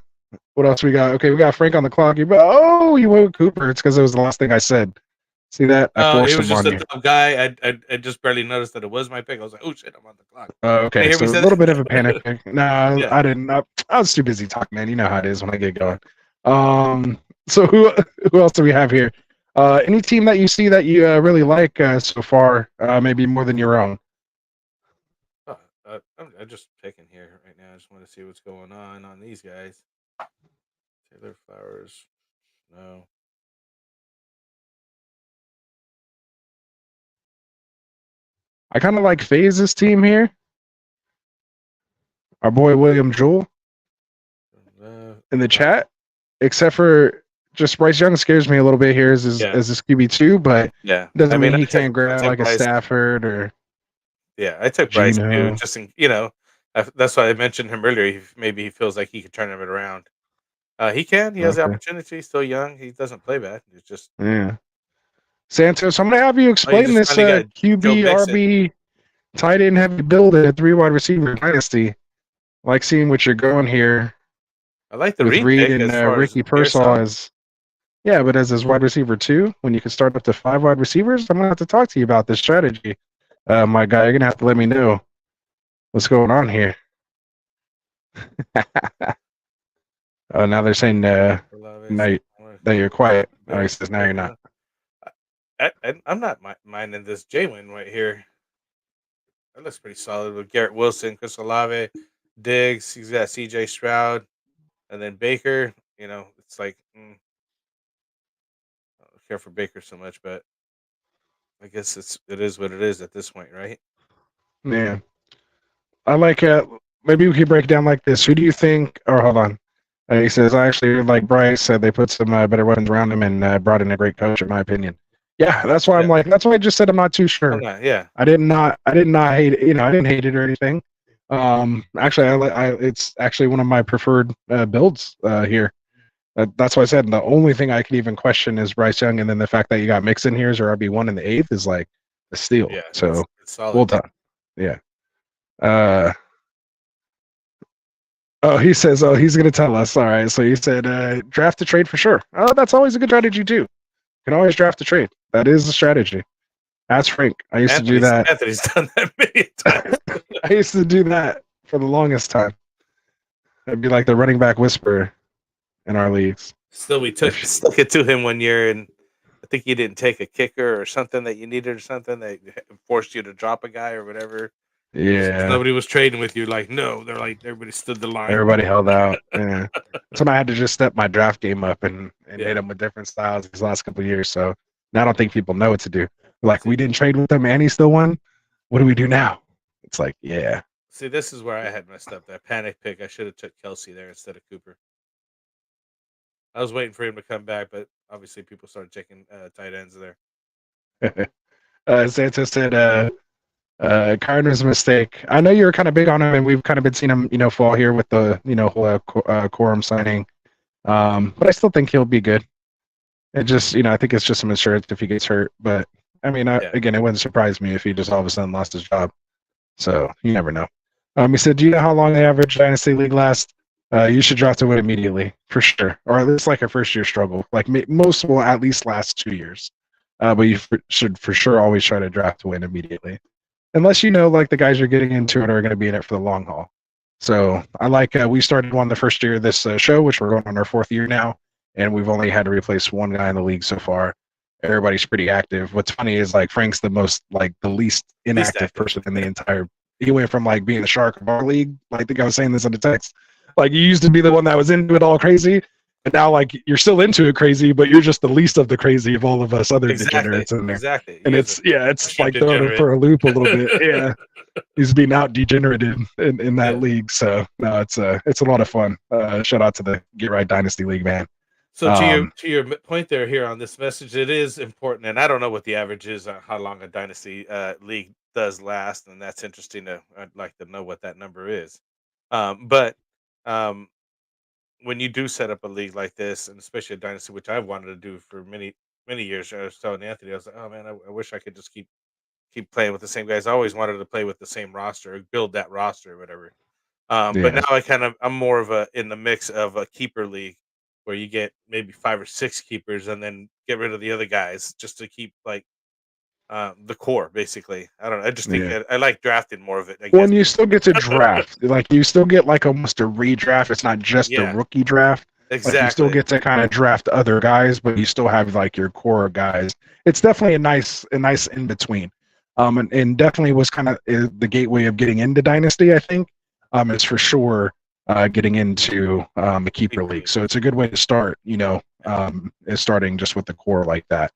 what else we got? Okay, we got Frank on the clock. You went with Cooper. It's because it was the last thing I said. See that? I forced he was him just on a you. dumb guy. I just barely noticed that it was my pick. I was like, oh shit, I'm on the clock. Okay, so a little bit of a panic pick. No, Yeah. I didn't. I was too busy talking, man. You know how it is when I get going. So who else do we have here? Any team that you see that you really like so far, maybe more than your own? I'm just picking here right now. I just want to see what's going on these guys. Taylor Flowers, no. I kind of like FaZe's team here. Our boy William Jewell in the chat, except for just Bryce Young scares me a little bit here as his QB2, but yeah, doesn't mean he can't grab like a Stafford or. Yeah, I took Bryce too. Just that's why I mentioned him earlier. Maybe he feels like he could turn it around. He can. He has the opportunity. He's still young. He doesn't play bad. It's just Santos, I'm gonna have you explain this QB RB tight end heavy build at 3 wide receiver dynasty. Like seeing what you're going here. I like the Reed and Ricky Pearsall as but as his wide receiver 2, when you can start up to 5 wide receivers, I'm gonna have to talk to you about this strategy. My guy, you're gonna have to let me know what's going on here. Oh, now they're saying now that you're quiet. Oh, he says now you're not. I'm not minding this Jalen right here. That looks pretty solid with Garrett Wilson, Chris Olave, Diggs. He's got CJ Stroud, and then Baker. You know, it's like I don't care for Baker so much, but I guess it is what it is at this point, right? Yeah. I like maybe we could break it down like this. Who do you think? Or hold on. He says, I actually like Bryce. They put some better weapons around him and brought in a great coach, in my opinion. Yeah, that's why I'm Yeah. like. That's why I just said I'm not too sure. Yeah. I did not hate it. I didn't hate it or anything. Actually, it's actually one of my preferred builds here. That's why I said the only thing I could even question is Bryce Young, and then the fact that you got Mixon here as your RB1 in the 8th is like a steal. Yeah. So it's solid. well done. Yeah. Oh, he says, oh, he's going to tell us. All right. So he said, draft to trade for sure. Oh, that's always a good strategy, too. You can always draft to trade. That is a strategy. Ask Frank. I used to do that. Anthony's done that many times. I used to do that for the longest time. I'd be like the running back whisperer in our leagues. Still, we took it to him 1 year, and I think you didn't take a kicker or something that you needed or something that forced you to drop a guy or whatever. Yeah. Nobody was trading with you. Like, no, they're like, everybody stood the line. Everybody held out. Yeah. That's when I had to just step my draft game up and hit them with different styles these last couple of years. So now I don't think people know what to do. Like, we didn't trade with him and he still won. What do we do now? It's like, yeah. See, this is where I had messed up. That panic pick, I should have took Kelsey there instead of Cooper. I was waiting for him to come back, but obviously people started taking tight ends there. Santos said, Cardinals mistake. I know you were kind of big on him, and we've kind of been seeing him, fall here with the, whole Quorum signing. But I still think he'll be good. It just, I think it's just some insurance if he gets hurt. But I mean, again, it wouldn't surprise me if he just all of a sudden lost his job. So you never know. He said, do you know how long the average Dynasty League lasts? You should draft to win immediately, for sure. Or at least like a first-year struggle. Like most will at least last 2 years. But you should for sure always try to draft to win immediately. Unless like the guys you're getting into it are going to be in it for the long haul. So I like we started one the first year of this show, which we're going on our 4th year now, and we've only had to replace one guy in the league so far. Everybody's pretty active. What's funny is like Frank's the least inactive person in the entire. He went from like being the shark of our league. Like, I think I was saying this in the text. Like, you used to be the one that was into it all crazy, and now like you're still into it crazy, but you're just the least of the crazy of all of us other degenerates in there. Exactly. And it's like throwing him for a loop a little bit. Yeah. He's being out degenerated in that league. So no, it's a lot of fun. Shout out to the Get Right Dynasty League, man. So to your point there here on this message, it is important, and I don't know what the average is on how long a Dynasty league does last, and that's interesting. I'd like to know what that number is. But when you do set up a league like this, and especially a Dynasty, which I've wanted to do for many years, I was telling Anthony, I was like, oh man, I wish I could just keep playing with the same guys. I always wanted to play with the same roster, build that roster, or whatever. But now I'm more of in the mix of a keeper league where you get maybe 5 or 6 keepers and then get rid of the other guys just to keep like the core, basically. I don't know. I just think I like drafting more of it. Well, and you still get to draft. Like, you still get like almost a redraft. It's not just a rookie draft. Exactly. Like, you still get to kind of draft other guys, but you still have like your core guys. It's definitely a nice in between. And definitely was kind of the gateway of getting into Dynasty, I think. It's for sure getting into a keeper league. So it's a good way to start, is starting just with the core like that.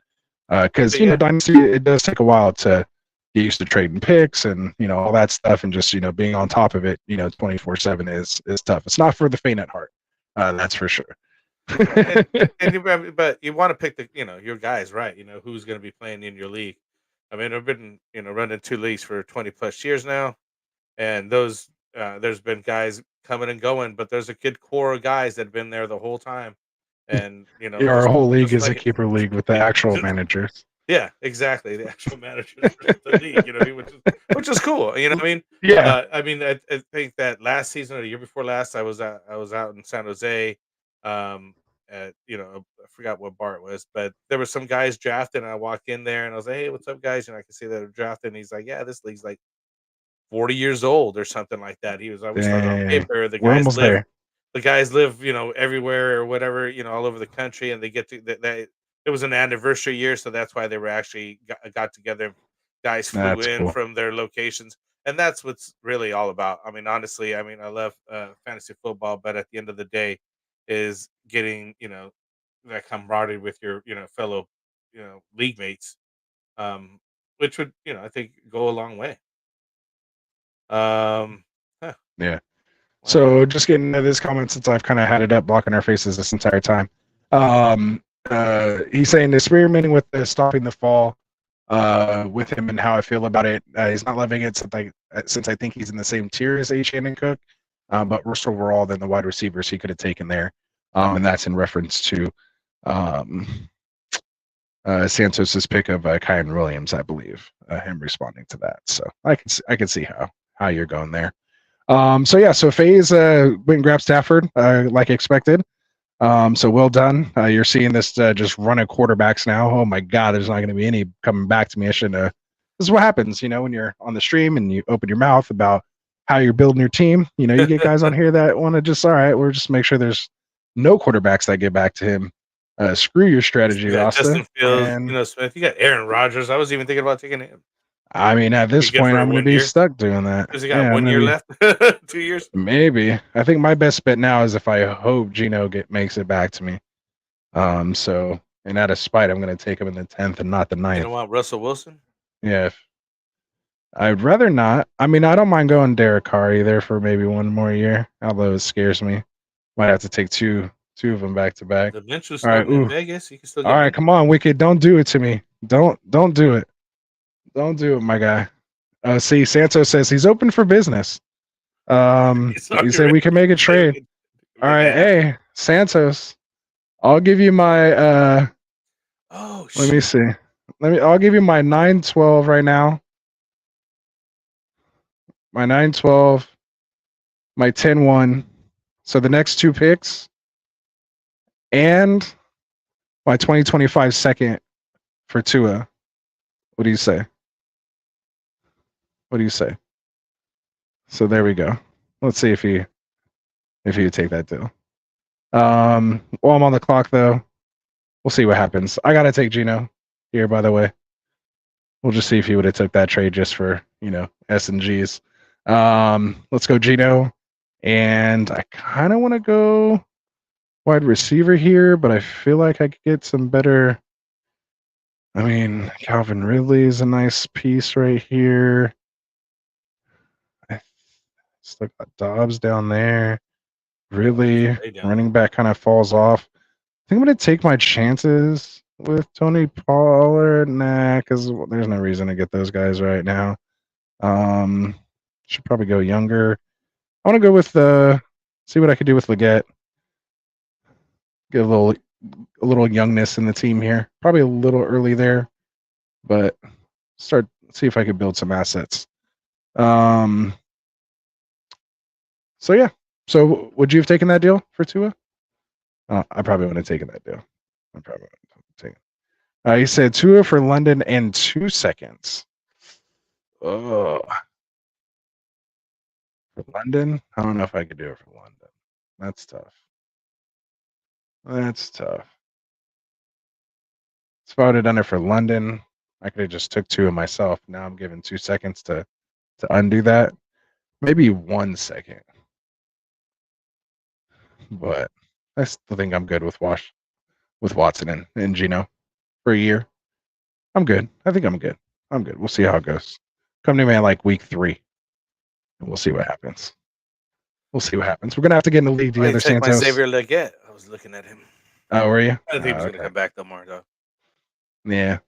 Because, Dynasty, it does take a while to get used to trading picks and, all that stuff. And just, being on top of it, 24/7 is tough. It's not for the faint at heart. That's for sure. But you want to pick the, your guys, right? Who's going to be playing in your league. I mean, I've been, running 2 leagues for 20 plus years now. And those, there's been guys coming and going, but there's a good core of guys that have been there the whole time. And, our whole league is a keeper league with the actual managers. Yeah, exactly. The actual managers of the league, which is cool. You know what I mean? Yeah. I mean, I think that last season or the year before last, I was out in San Jose. I forgot what bar it was, but there were some guys drafted, and I walked in there and I was like, "Hey, what's up, guys?" And I could see that they're drafted. And he's like, "Yeah, this league's like 40 years old or something like that." He was always started on paper. The guys live, everywhere or whatever, all over the country, and they get to that. It was an anniversary year, so that's why they were actually got together. Guys flew in from their locations, and that's what's really all about. I mean, honestly, I love fantasy football, but at the end of the day, is getting that camaraderie with your fellow league mates. which would I think go a long way. Huh. Yeah. Wow. So just getting into this comment since I've kind of had it up blocking our faces this entire time. He's saying experimenting with the stopping the fall with him and how I feel about it. He's not loving it since I think he's in the same tier as Achane and Cook, but worst overall than the wide receivers he could have taken there. And that's in reference to Santos's pick of Kyron Williams, I believe. Him responding to that, so I can see how you're going there. So FaZe went and grabbed Stafford like expected. So well done. You're seeing this just run of quarterbacks now. Oh my God, there's not going to be any coming back to me. I shouldn't have. This is what happens, when you're on the stream and you open your mouth about how you're building your team. You get guys on here that want to just, all right, we'll just make sure there's no quarterbacks that get back to him. Screw your strategy, You got Rasta. Justin Fields, And, Smith. You got Aaron Rodgers. I was even thinking about taking him. I mean, at this Good point, for I'm going to 1 be year. stuck doing that. Because he got 1 year left, 2 years. Maybe. I think my best bet now is if I hope Gino makes it back to me. And out of spite, I'm going to take him in the 10th and not the 9th. You don't want Russell Wilson? Yeah. I'd rather not. I mean, I don't mind going Derek Carr either for maybe 1 more year, although it scares me. Might have to take two of them back to back. The bench was All right, starting in Vegas. You can still get all right, come on, Wicked. Don't do it to me. Don't do it. Don't do it, my guy. See, Santos says he's open for business. He said we can make a trade. All right, hey, Santos, I'll give you my let me see. I'll give you my 9-12 right now. My 9-12, my 10-1. So the next 2 picks and my 2025 second for Tua. What do you say? What do you say? So there we go. Let's see if you take that deal. While I'm on the clock though, we'll see what happens. I gotta take Gino here, by the way. We'll just see if he would have took that trade just for S and G's. Let's go Gino, and I kind of want to go wide receiver here, but I feel like I could get some better. I mean, Calvin Ridley is a nice piece right here. I still got Dobbs down there. Ridley, running back kind of falls off. I think I'm going to take my chances with Tony Pollard. Nah, because there's no reason to get those guys right now. Should probably go younger. I want to go with see what I could do with Leggett. Get a little youngness in the team here. Probably a little early there, but see if I could build some assets. So yeah. So would you have taken that deal for Tua? I probably wouldn't have taken that deal. I probably wouldn't have taken it. He said Tua for London in 2 seconds. Oh. For London? I don't know if I could do it for London. That's tough. So if I would have done it for London, I could have just took 2 of myself. Now I'm given 2 seconds to undo that. Maybe 1 second. But I still think I'm good with Watson and Gino for a year. I'm good. I think I'm good. We'll see how it goes. Come to me at like week 3. And we'll see what happens. We're gonna have to get in the league together, Santos. My Xavier Leggett. I was looking at him. Oh, were you? I think he's gonna come back though more though. Yeah.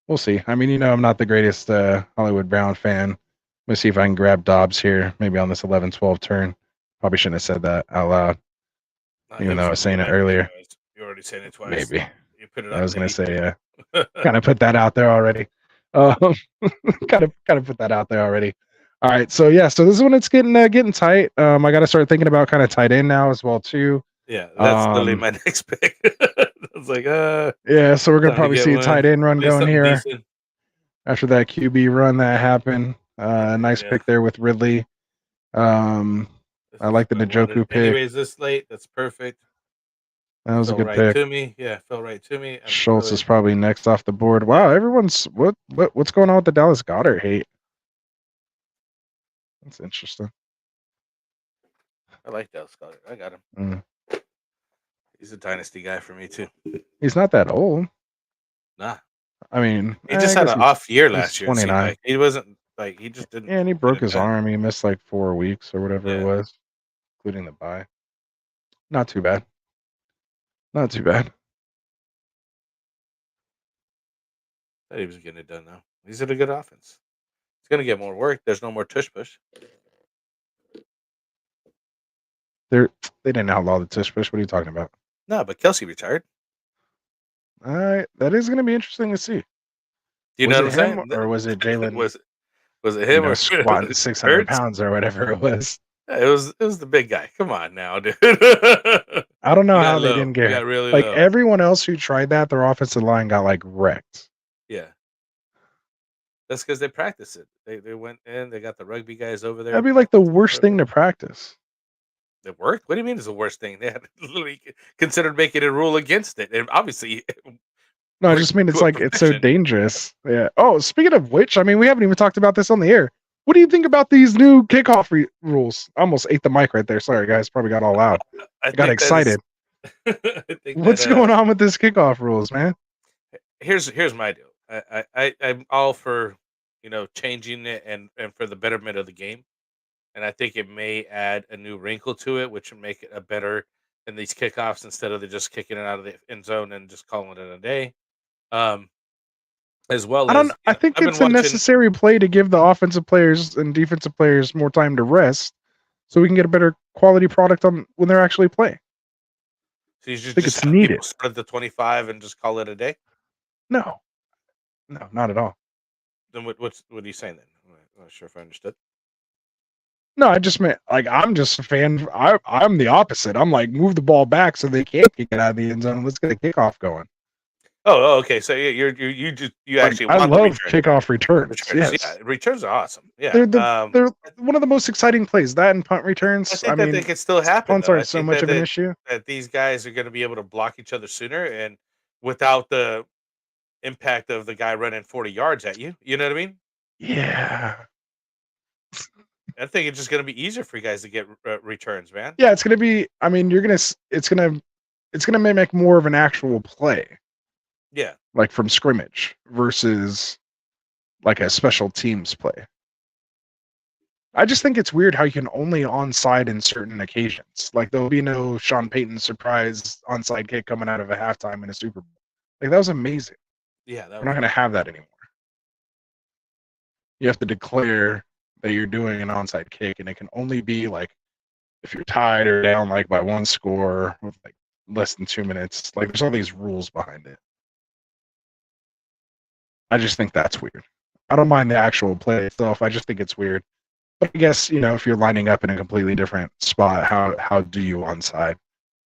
We'll see. I mean, I'm not the greatest Hollywood Brown fan. Let's see if I can grab Dobbs here, maybe on this 11-12 turn. Probably shouldn't have said that out loud. Even though I was saying it earlier. You already said it twice. Maybe. You put it I was gonna say, kind of put that out there already. Kind of put that out there already. All right, so yeah, so this is when it's getting tight. I got to start thinking about kind of tight end now as well too. Yeah, that's literally my next pick. I was like, yeah, so we're gonna probably see a tight end run going here decent. after that QB run that happened. Nice pick there with Ridley. I like the Njoku pick. Anyways, this late, that's perfect. That was a good right pick. To me. Yeah, felt right to me. Schultz is probably next off the board. Wow, everyone's what's going on with the Dallas Goedert hate? That's interesting. I like Dallas Goedert. I got him. He's a dynasty guy for me too. He's not that old. Nah, I mean, He just I had guess an off year he's last year. It seemed 29. like he wasn't like he just didn't. Yeah, and he broke get it his done. arm. He missed like 4 weeks or whatever it Yeah. was, including the bye. Not too bad. Not too bad. Thought he was getting it done now. He's in a good offense. He's gonna get more work. There's no more tush push. They didn't outlaw the tush push. What are you talking about? No, but Kelsey retired. All right, that is going to be interesting to see. Do you Was know it what I'm him saying? or was it Jalen? Was it him or squatting 600 Hurts? pounds or whatever it was? Yeah, it was the big guy. Come on now, dude. I don't know You got how they low. didn't You get got really like low. everyone else who tried that. Their offensive line got like wrecked. Yeah. That's because they practiced it. They went in. They got the rugby guys over there. That'd be like the practicing worst thing early. to practice. It worked. What do you mean? It's the worst thing? They had literally considered making a rule against it, and obviously, No, I Worked just mean it's to a like it's so perfection. dangerous. Yeah. Oh, speaking of which, I mean we haven't even talked about this on the air. What do you think about these new kickoff rules? I almost ate the mic right there. Sorry, guys. Probably got all loud. I Got think that is- excited. I think What's that, going on with this kickoff rules, man? Here's my deal. I'm all for changing it and for the betterment of the game, and I think it may add a new wrinkle to it, which would make it a better in these kickoffs instead of just kicking it out of the end zone and just calling it a day. As well as I think I've been it's a watching- necessary play to give the offensive players and defensive players more time to rest, so we can get a better quality product on when they're actually playing. So you should think just it's have needed. people start at the 25 and just call it a day. No, not at all. Then what are you saying then? I'm not sure if I understood. No, I just meant like I'm just a fan. I'm the opposite. I'm like move the ball back so they can't kick it out of the end zone. Let's get a kickoff going. Oh, okay. So you Like, actually I want love the return. kickoff returns. Returns. Yes. Yeah, returns are awesome. Yeah, They're one of the most exciting plays. That and punt returns. I think that they can still happen. punts though. I aren't so think much that of an issue. That these guys are going to be able to block each other sooner and without the impact of the guy running 40 yards at you. You know what I mean? Yeah. I think it's just going to be easier for you guys to get returns, man. Yeah, it's gonna be. I mean, it's gonna mimic more of an actual play, Yeah. like from scrimmage versus like a special teams play. I just think it's weird how you can only onside in certain occasions. Like there'll be no Sean Payton surprise onside kick coming out of a halftime in a Super Bowl. Like that was amazing. Yeah. That We're not gonna have that anymore. You have to declare that you're doing an onside kick, and it can only be like if you're tied or down like by one score with like less than 2 minutes. Like there's all these rules behind it. I just think that's weird. I don't mind the actual play itself. I just think it's weird. But I guess, if you're lining up in a completely different spot, how do you onside?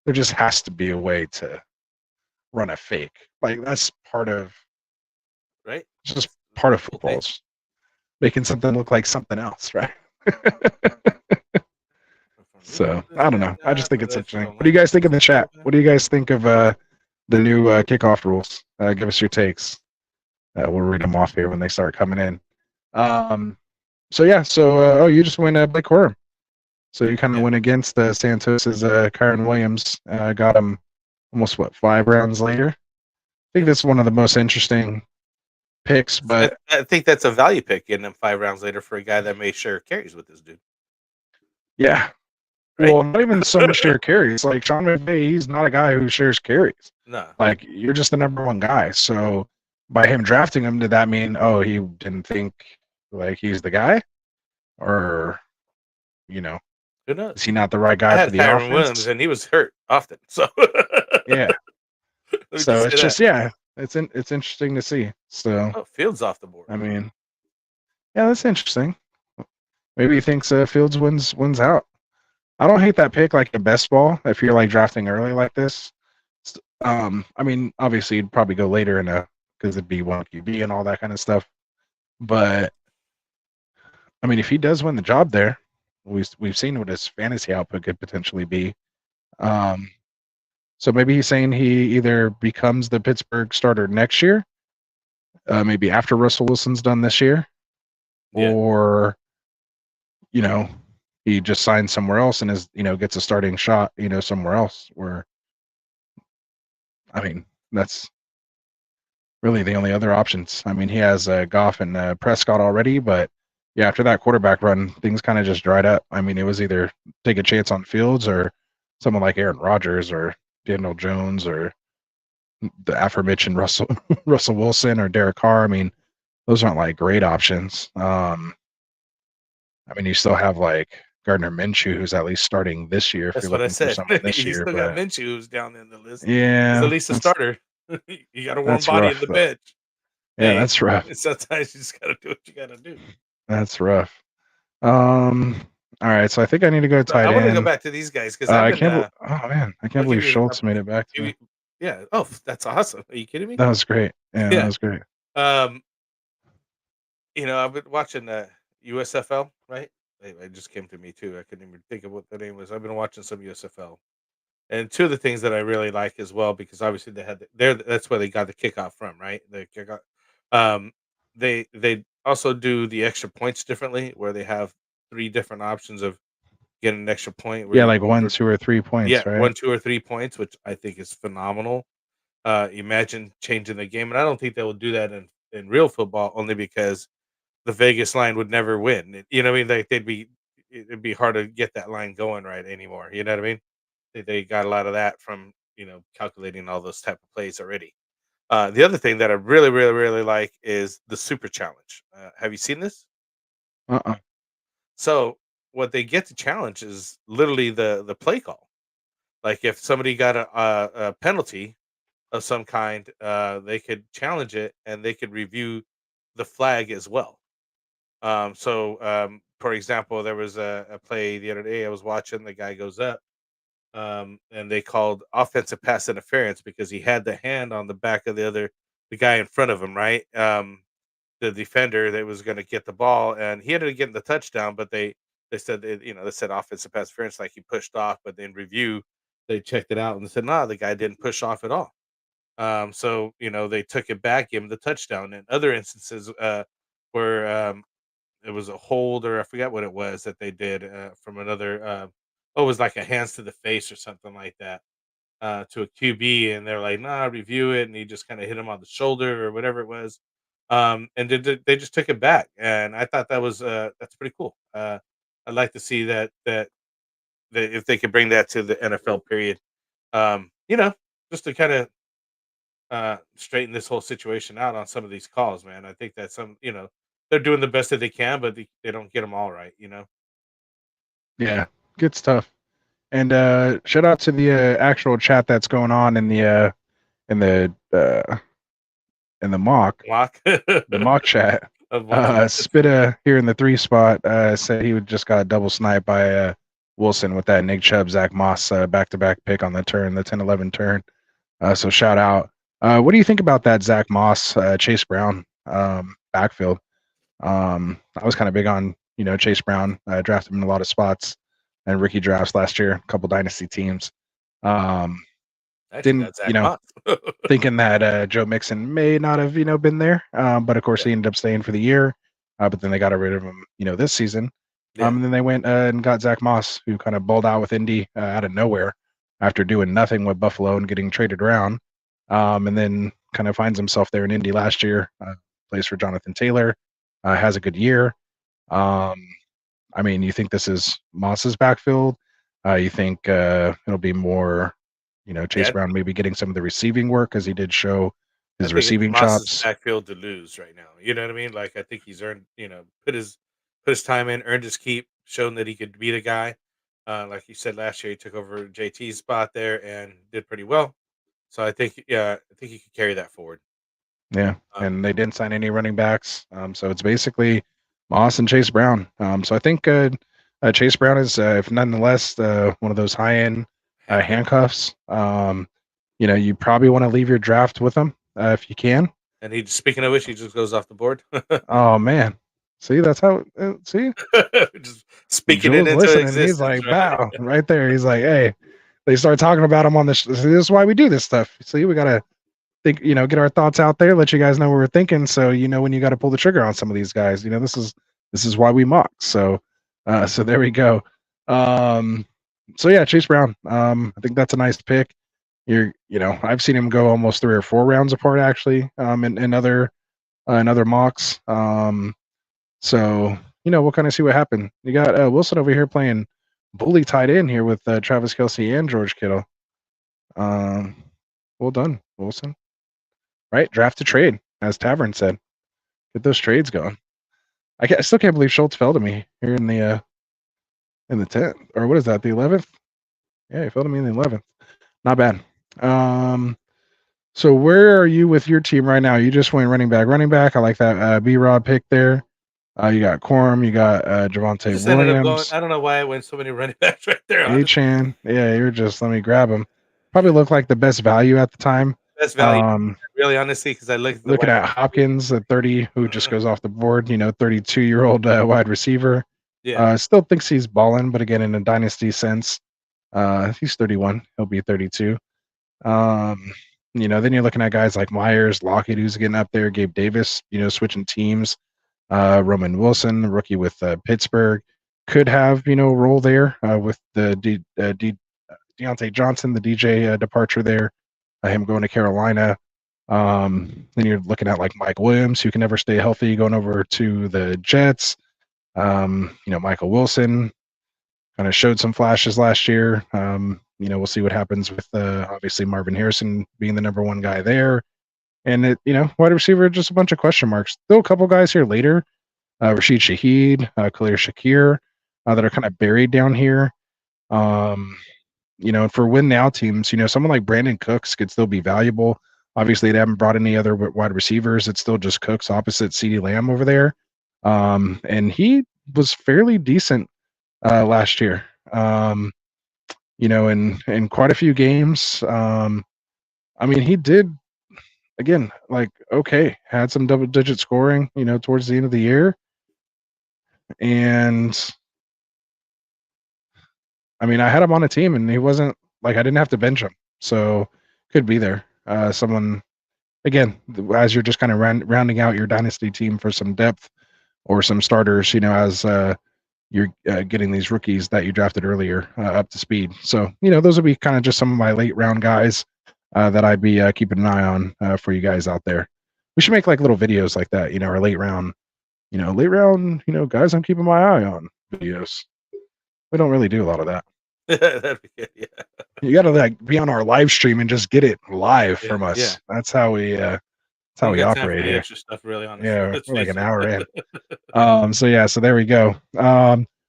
There just has to be a way to run a fake. Like that's part of right. it's just part of Cool football. thing. It's making something look like something else, right? So I don't know. I just think it's interesting. What do you guys think in the chat? What do you guys think of the new kickoff rules? Give us your takes. We'll read them off here when they start coming in. So yeah. So you just went Blake Corum. So you kind of went against Santos's Kyron Williams. Got him almost 5 rounds later. I think that's one of the most interesting picks. But I think that's a value pick getting him 5 rounds later for a guy that may share carries with this dude. yeah. Right? Well, not even so much share carries. Like Sean McVay, he's not a guy who shares carries. No. Like you're just the number one guy. So by him drafting him, did that mean he didn't think like he's the guy, or Who knows? is he not the right I guy had for the Kyron offense? Williams and he was hurt often. So Yeah. Let me So say it's that. just it's interesting to see. So Oh, Fields off the board. I mean, yeah, that's interesting. Maybe he thinks Fields wins out. I don't hate that pick like the best ball if you're like drafting early like this. I mean, obviously you'd probably go later because it'd be 1 QB and all that kind of stuff. But I mean, if he does win the job there, we've seen what his fantasy output could potentially be. So maybe he's saying he either becomes the Pittsburgh starter next year, maybe after Russell Wilson's done this year, or he just signs somewhere else and gets a starting shot somewhere else. Where I mean, that's really the only other options. I mean, he has Goff and Prescott already, but yeah, after that quarterback run, things kind of just dried up. I mean, it was either take a chance on Fields or someone like Aaron Rodgers or Daniel Jones or the aforementioned Russell Russell Wilson or Derek Carr. I mean, those aren't like great options. I mean, you still have like Gardner Minshew, who's at least starting this year if That's you're what I looking for said. someone this You year. still got But Minshew who's down in the list. He's yeah, at least a starter. You got a warm that's body in rough. the bench. Yeah, Hey, that's rough. sometimes you just gotta do what you gotta do. That's rough. All right, so I think I need to go But I tight want to go end. back to these guys because I've I been. can't. Oh man, I can't I'll give believe you. Schultz made it back to give me. you- yeah. Oh, that's awesome. Are you kidding me? That was great. Yeah, that Yeah. was great. Um, I've been watching USFL, right? It just came to me too. I couldn't even think of what the name was. I've been watching some USFL, and two of the things that I really like as well, because obviously they had that's where they got the kickoff from, right? The kickoff. Um, they also do the extra points differently, where they have three different options of getting an extra point. Where Yeah, you're like going 1, for 2, or 3 points, right? 1, 2, or 3 points, which I think is phenomenal. Imagine changing the game, and I don't think they will do that in real football, only because the Vegas line would never win. You know what I mean? Like it'd be hard to get that line going right anymore. You know what I mean? They got a lot of that from calculating all those type of plays already. The other thing that I really, really, really like is the super challenge. Have you seen this? Uh-uh. So what they get to challenge is literally the play call. Like if somebody got a penalty of some kind, they could challenge it and they could review the flag as well. For example, there was a play the other day I was watching. The guy goes up, and they called offensive pass interference because he had the hand on the back of the guy in front of him, right? The defender that was going to get the ball, and he ended up getting the touchdown. But they said they said offensive pass interference, like he pushed off. But in review, they checked it out and said, no, the guy didn't push off at all. They took it back, gave him the touchdown. In other instances, where it was a hold, or I forgot what it was that they did from another. It was like a hands to the face or something like that to a QB, and they're like, "Nah, review it," and he just kind of hit him on the shoulder or whatever it was, and they just took it back, and I thought that was that's pretty cool. I'd like to see that if they could bring that to the NFL period, just to kind of straighten this whole situation out on some of these calls, man. I think that they're doing the best that they can, but they don't get them all right, you know? Yeah, good stuff. And shout out to the actual chat that's going on in the in the uh, in the mock Lock. the mock chat. Of watching. Spitta here in the 3 spot said he just got double sniped by Wilson with that Nick Chubb, Zach Moss back-to-back pick on the 10-11 turn. So shout out. What do you think about that Zach Moss, Chase Brown backfield? I was kind of big on Chase Brown. Drafted him in a lot of spots and rookie drafts last year, a couple dynasty teams. Actually, Didn't that's Zach Moss. thinking that Joe Mixon may not have been there, but of course he ended up staying for the year. But then they got rid of him this season. Yeah. And then they went and got Zach Moss, who kind of balled out with Indy out of nowhere after doing nothing with Buffalo and getting traded around. And then kind of finds himself there in Indy last year. Plays for Jonathan Taylor. Has a good year. I mean, you think this is Moss's backfield? You think it'll be more, Chase Brown maybe getting some of the receiving work because he did show his receiving Moss's chops. backfield to lose right now. You know what I mean? Like I think he's earned, put his time in, earned his keep, shown that he could be the guy. Like you said last year, he took over JT's spot there and did pretty well. So I think he could carry that forward. Yeah, and they didn't sign any running backs. So it's basically Moss and Chase Brown. So I think Chase Brown is, if nonetheless, one of those high-end handcuffs. You probably want to leave your draft with him if you can. And speaking of which, he just goes off the board. Oh man, see that's how. See, just speaking Jules it into listening. existence. He's like, right? "Wow!" Right there. He's like, "Hey." They start talking about him on this. This is why we do this stuff. See, we gotta think, get our thoughts out there, let you guys know what we're thinking. So, when you got to pull the trigger on some of these guys, this is why we mock. So there we go. So yeah, Chase Brown. I think that's a nice pick. I've seen him go almost 3 or 4 rounds apart actually, in other mocks. So we'll kind of see what happened. You got Wilson over here playing bully tight end here with Travis Kelce and George Kittle. Well done, Wilson. Right, draft to trade, as Tavern said. Get those trades going. I still can't believe Schultz fell to me here in the 10th, or what is that, the 11th? Yeah, he fell to me in the 11th. Not bad. So where are you with your team right now? You just went running back. I like that B-Rod pick there. You got Quorum, you got Javonte Just ended up going, Williams, I don't know why I went so many running backs right there. A-Chan. Yeah, you're just, let me grab him. Probably looked like the best value at the time. Best value, really, honestly, because I looked looking at Hopkins at 30, who just goes off the board, 32-year-old wide receiver. Yeah. Still thinks he's balling, but again, in a dynasty sense, he's 31. He'll be 32. Then you're looking at guys like Myers, Lockett, who's getting up there, Gabe Davis, switching teams. Roman Wilson, rookie with Pittsburgh, could have, a role there with the Deontay Johnson, the DJ departure there, him going to Carolina. Then you're looking at like Mike Williams, who can never stay healthy, going over to the Jets. Michael Wilson kind of showed some flashes last year. We'll see what happens with obviously Marvin Harrison being the number 1 guy there. And wide receiver, just a bunch of question marks. Still a couple guys here later. Rashid Shaheed, Khalil Shakir, that are kind of buried down here. And for win now teams, someone like Brandon Cooks could still be valuable. Obviously, they haven't brought any other wide receivers. It's still just Cooks opposite CeeDee Lamb over there. And he was fairly decent last year. In quite a few games. He did, again, had some double-digit scoring, towards the end of the year. And I had him on a team, and he wasn't I didn't have to bench him, so could be there. Someone, again, as you're just kind of rounding out your dynasty team for some depth or some starters, as you're getting these rookies that you drafted earlier up to speed. So, those would be kind of just some of my late round guys that I'd be keeping an eye on for you guys out there. We should make little videos like that, or late round, guys I'm keeping my eye on videos. We don't really do a lot of that. That'd be good, yeah. You gotta be on our live stream and just get it live from us. Yeah. That's how we operate here. Extra stuff, really, honestly. Yeah, we're like an hour in. So there we go.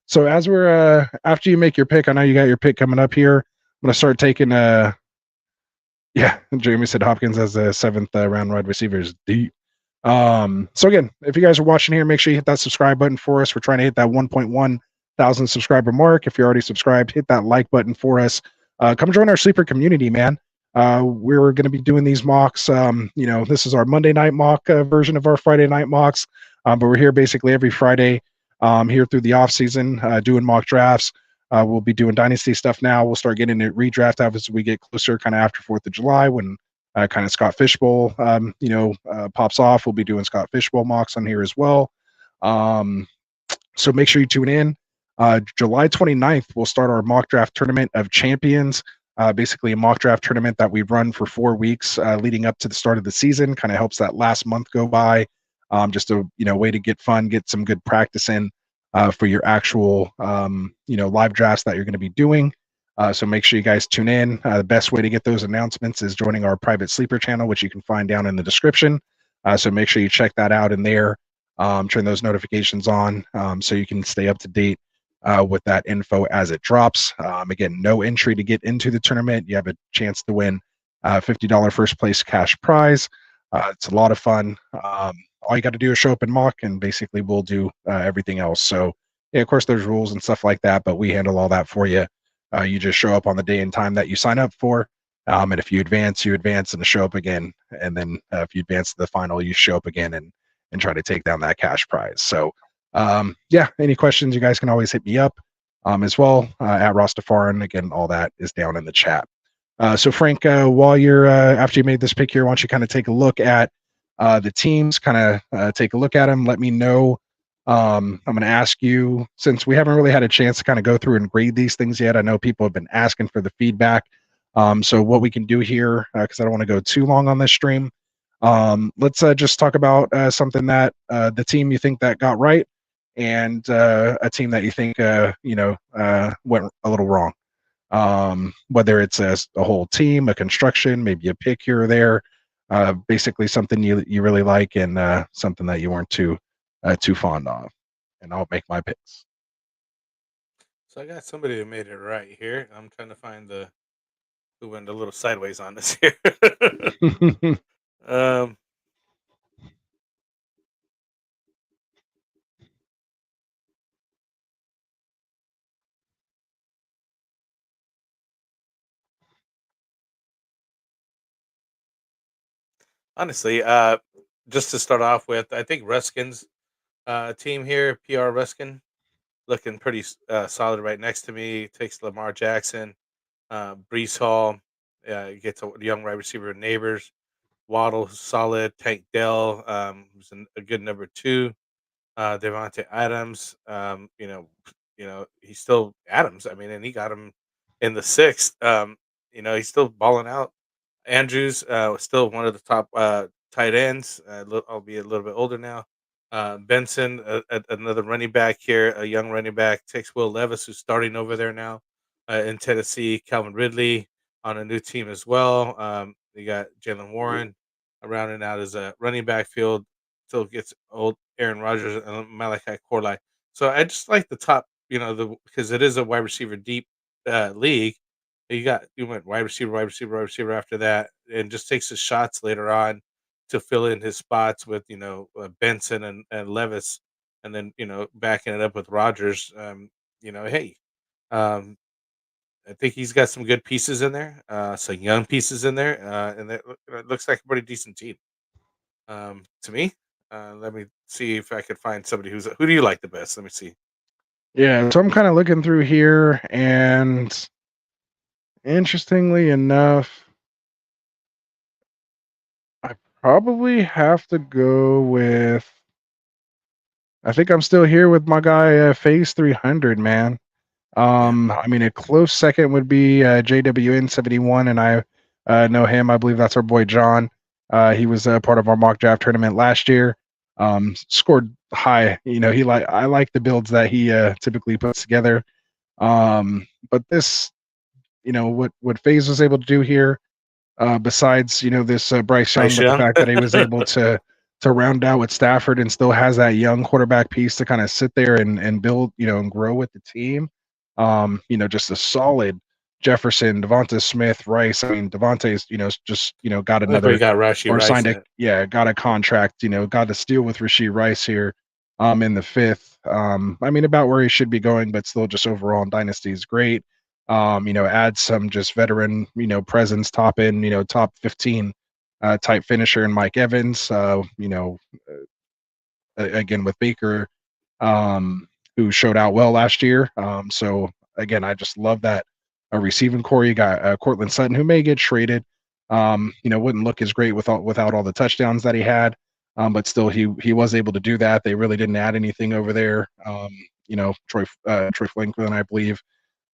So as we're after you make your pick, I know you got your pick coming up here. I'm gonna start taking Jeremy said Hopkins as the 7th round wide receiver is deep. So again, if you guys are watching here, make sure you hit that subscribe button for us. We're trying to hit that 1.1 thousand subscriber mark. If you're already subscribed, hit that like button for us. Come join our sleeper community, man. We're going to be doing these mocks. This is our Monday night mock version of our Friday night mocks, but we're here basically every Friday here through the off season doing mock drafts. We'll be doing dynasty stuff now. We'll start getting into redraft as we get closer, kind of after 4th of July when kind of Scott Fishbowl pops off. We'll be doing Scott Fishbowl mocks on here as well. So make sure you tune in. July 29th, we'll start our mock draft tournament of champions. Basically a mock draft tournament that we run for 4 weeks leading up to the start of the season. Kind of helps that last month go by. Just a way to get fun, get some good practice in for your actual live drafts that you're going to be doing. So make sure you guys tune in. The best way to get those announcements is joining our private sleeper channel, which you can find down in the description. So make sure you check that out in there. Turn those notifications on so you can stay up to date with that info as it drops. Again, no entry to get into the tournament. You have a chance to win $50 first place cash prize. It's a lot of fun. All you got to do is show up and mock, and basically we'll do everything else. So, yeah, of course, there's rules and stuff like that, but we handle all that for you. You just show up on the day and time that you sign up for. And if you advance and show up again. And then if you advance to the final, you show up again and try to take down that cash prize. So, any questions, you guys can always hit me up as well at Rastafaran. Again, all that is down in the chat. So Frank, while you're after you made this pick here, why don't you kind of take a look at the teams, kind of take a look at them. Let me know. I'm going to ask you, since we haven't really had a chance to kind of go through and grade these things yet. I know people have been asking for the feedback. So what we can do here, because I don't want to go too long on this stream, let's just talk about something that the team you think that got right, and a team that you think went a little wrong. Whether it's a whole team, a construction, maybe a pick here or there, basically something you really like, and something that you weren't too fond of. And I'll make my picks. So I got somebody who made it right here. I'm trying to find who went a little sideways on this here. um, honestly, just to start off with, I think Ruskin's team here, PR Ruskin, looking pretty solid right next to me. Takes Lamar Jackson, Brees Hall, gets a young wide receiver in Neighbors. Waddle, solid. Tank Dell, who's a good number 2. Devontae Adams, he's still Adams. I mean, and he got him in the 6th. He's still balling out. Andrews, still one of the top tight ends, albeit a little bit older now. Benson, another running back here, a young running back. Takes Will Levis, who's starting over there now in Tennessee. Calvin Ridley on a new team as well. You got Jalen Warren rounding out as a running back field. Still gets old Aaron Rodgers and Malachi Corley. So I just like the top, because it is a wide receiver deep league. You went wide receiver, wide receiver, wide receiver after that, and just takes his shots later on to fill in his spots with Benson and Levis, and then backing it up with Rodgers. Hey, um, I think he's got some good pieces in there, some young pieces in there, and it looks like a pretty decent team to me. Let me see if I could find somebody who do you like the best? Let me see. Yeah, so I'm kind of looking through here, and interestingly enough, I probably have to go with. I think I'm still here with my guy, Phase 300, man. I mean, a close second would be JWN71, and I know him. I believe that's our boy John. He was part of our mock draft tournament last year. Scored high. I like the builds that he typically puts together. But this, what FaZe was able to do here, besides this Bryce Young, Bryce but the Young. fact that he was able to round out with Stafford and still has that young quarterback piece to kind of sit there and build, and grow with the team. Just a solid Jefferson, Devonta Smith, Rice. I mean, Devonta's, just got That's where you another got Rashi or Rice signed at. got a contract. Got to deal with Rashee Rice here. In the 5th. I mean, about where he should be going, but still, just overall in Dynasty is great. Add some just veteran, presence, top 15 type finisher in Mike Evans. Again with Baker, who showed out well last year. So again, I just love that receiving core. You got Cortland Sutton, who may get traded. Wouldn't look as great without all the touchdowns that he had. But still, he was able to do that. They really didn't add anything over there. Troy Franklin, I believe,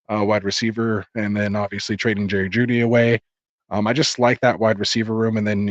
wide receiver, and then obviously trading Jerry Jeudy away. I just like that wide receiver room, and then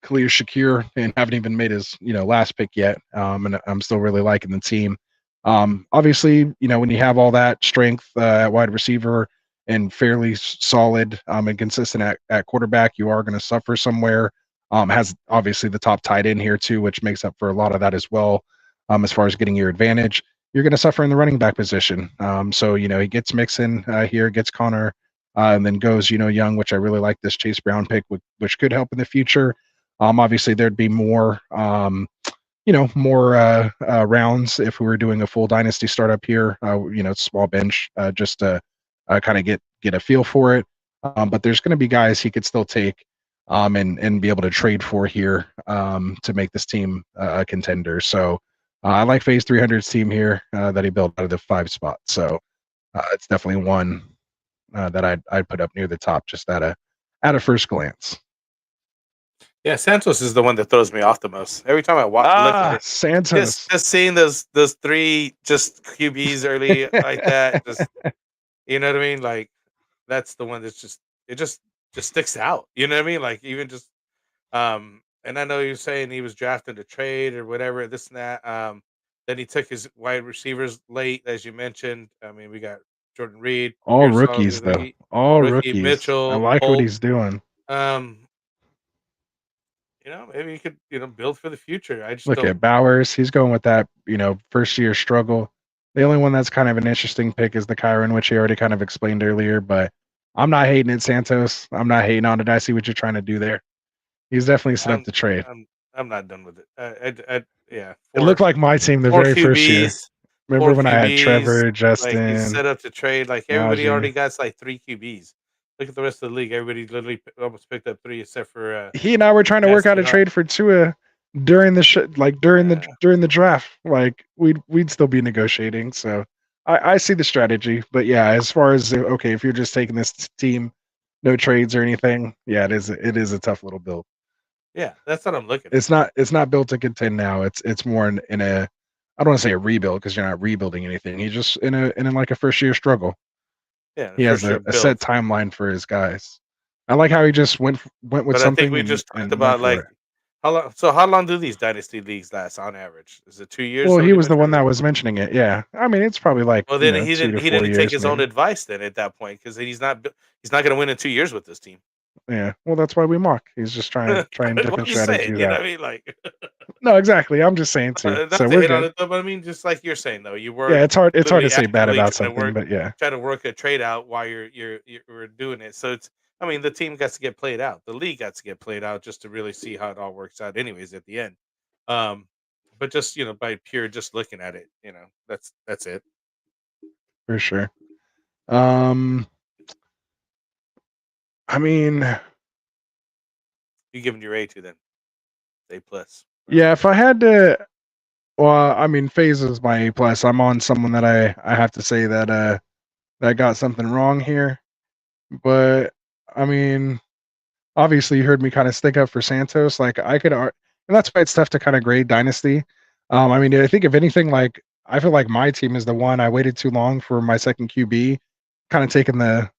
Khalil Shakir, and haven't even made his last pick yet. And I'm still really liking the team. Obviously, when you have all that strength at wide receiver and fairly solid and consistent at quarterback, you are going to suffer somewhere. Has obviously the top tight end here too, which makes up for a lot of that as well. As far as getting your advantage, you're going to suffer in the running back position. So he gets Mixon here, gets Connor, and then goes Young, which I really like this Chase Brown pick, which could help in the future. Obviously, there'd be more rounds if we were doing a full dynasty startup here. Small bench, just to kind of get a feel for it. But there's going to be guys he could still take and be able to trade for here to make this team a contender. So I like Phase 300's team here that he built out of the 5 spot. So it's definitely one that I'd put up near the top just at a first glance. Yeah, Santos is the one that throws me off the most. Every time I look at it, Santos. just seeing those 3 just QBs early like that, just you know what I mean? Like that's the one that's just sticks out. You know what I mean? Like even just and I know you're saying he was drafted to trade or whatever, this and that. Then he took his wide receivers late, as you mentioned. I mean, we got Jordan Reed, All Pearsall, rookies though. All rookie rookies. I Mitchell, like what Polk. he's doing. Um, maybe you could build for the future. I just Look don't. at Bowers. He's going with that, first year struggle. The only one that's kind of an interesting pick is the Kyron, which he already kind of explained earlier. But I'm not hating at Santos. I'm not hating on it. I see what you're trying to do there. He's definitely set up I'm the trade. I'm not done with it. Yeah, It looked like my team the four very first year. QBs, Remember four when I had QBs. Trevor, Like he's Justin, set up to trade. Like everybody Najee? already got like 3 QBs. Look at the rest of the league. Everybody literally almost picked up 3, except for He and I were trying to work out a Nasty Hawk. trade for Tua during the during the draft. Like we'd still be negotiating. So I see the strategy. But yeah, as far as okay, if you're just taking this team, no trades or anything, yeah, it is a tough little build. Yeah, that's what I'm looking at. It's not built to contend now. It's more in a, I don't want to say a rebuild because you're not rebuilding anything. He's just in like a first year struggle. Yeah, He has a set timeline for his guys. I like how he just went with But something. I think we just talked about like how long. So how long do these dynasty leagues last on average? Is it 2 years? Well, he was the one that was mentioning it. Yeah, I mean it's probably like Well, then he 2 to 4 didn't years, take his own maybe. advice then at that point because he's not going to win in 2 years with this team. Yeah, well that's why we mock. He's just trying Well, different I'm just strategies saying, you know out. what I mean? Like, No, exactly. I'm just saying too. not So to we're hit on good. it though, but I mean, just like you're saying though, you were Yeah, it's hard to literally say bad actively about trying to something, but yeah, try to work a trade out while you're doing it. So it's, I mean, the team got to get played out. The league got to get played out just to really see how it all works out. Anyways, at the end, but just by pure just looking at it, that's it. for sure. I mean, You giving your A to then? A plus. yeah, if I had to, well, I mean, FaZe is my A plus. I'm on someone that I have to say that that got something wrong here, but I mean, obviously you heard me kind of stick up for Santos. Like I could, and that's why it's tough to kind of grade Dynasty. I mean, I think if anything, like I feel like my team is the one I waited too long for my second QB, kind of taking the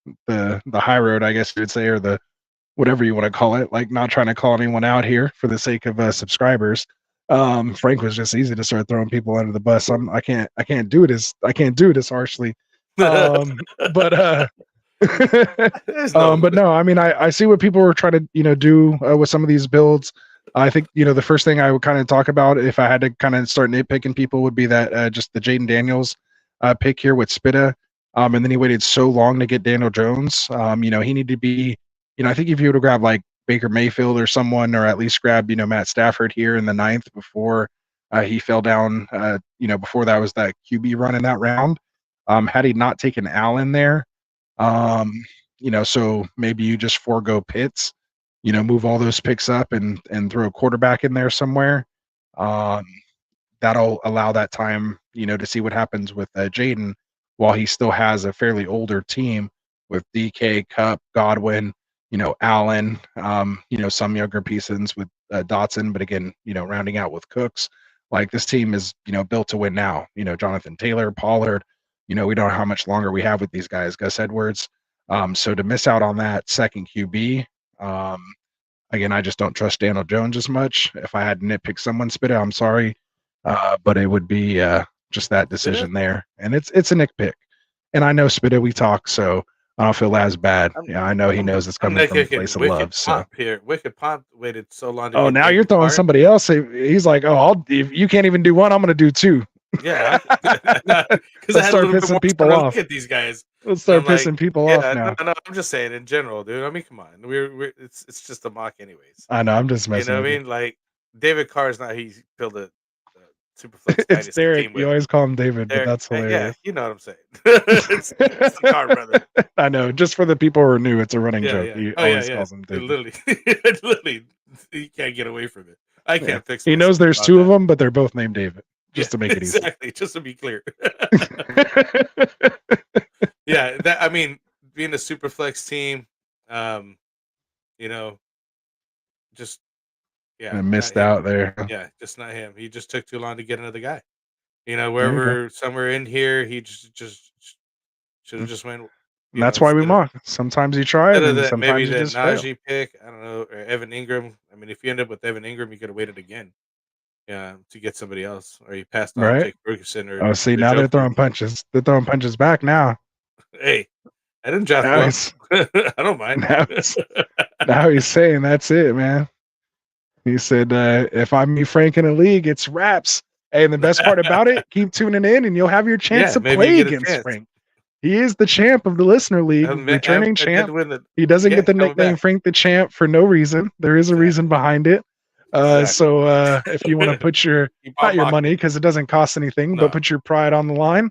high road, I guess you would say, or the whatever you want to call it. Like not trying to call anyone out here for the sake of subscribers. Frank was just easy to start throwing people under the bus. I can't do it as harshly. But but no, I mean, I see what people were trying to, do with some of these builds. I think, the first thing I would kind of talk about if I had to kind of start nitpicking people would be that just the Jaden Daniels pick here with Spitta. And then he waited so long to get Daniel Jones. He needed to be, I think if you were to grab like Baker Mayfield or someone, or at least grab, Matt Stafford here in the 9th before he fell down, before that was that QB run in that round. Had he not taken Allen there, so maybe you just forego Pitts, move all those picks up and throw a quarterback in there somewhere. That'll allow that time, to see what happens with Jaden while he still has a fairly older team with DK, Cup, Godwin, Allen, some younger pieces with Dotson, but again, rounding out with Cooks. Like this team is, built to win now. Jonathan Taylor, Pollard, we don't know how much longer we have with these guys, Gus Edwards. So to miss out on that second QB, again, I just don't trust Daniel Jones as much. If I had to nitpick someone, Spitta, I'm sorry, but it would be just that decision there, and it's a nitpick. And I know Spitta, we talk, so I don't feel as bad. Yeah, I know he knows it's coming from a place of love. So Wicked Pomp waited so long. Oh, now you're throwing somebody else. He's like, oh, if you can't even do one, I'm going to do two. Yeah, because I start pissing people off. Look at these guys. Let's start pissing people off now. No, I'm just saying in general, dude. I mean, come on, it's just a mock, anyways. I know. I'm just messing. You know what I mean? Like David Carr is not. He built a Superflex. It's Derek. You always call him David, but that's hilarious. Yeah, you know what I'm saying. it's the Carr brother. I know. Just for the people who are new, it's a running joke. He always calls him David. Literally, he can't get away from it. I can't fix it. He knows there's two of them, but they're both named David. Just to make it easy. Exactly, just to be clear. Yeah, I mean, being a Superflex team, just I missed out there. Yeah, just not him. He just took too long to get another guy. Wherever somewhere in here, he just should have just went You know, That's why we instead of- mock. Sometimes you try it, Instead of and that, maybe sometimes you that just fail. Najee pick, I don't know, or Evan Ingram. I mean, if you end up with Evan Ingram, you could have waited again, to get somebody else, or you passed on Right? Jake Ferguson or Oh, see, now they're throwing punches. They're throwing punches back now. Hey, I didn't draft Now well. he's, I don't mind. now he's saying that's it, man. He said, if I'm me Frank in a league, it's wraps. Hey, and the best part about it, keep tuning in and you'll have your chance to maybe you play get a against chance. Frank. He is the champ of the listener league, returning I did champ. win the- He doesn't get the coming nickname back. Frank the Champ for no reason. There is a reason behind it. Exactly. So if you want to put your Keep not on your mocking. money because it doesn't cost anything, No. but put your pride on the line,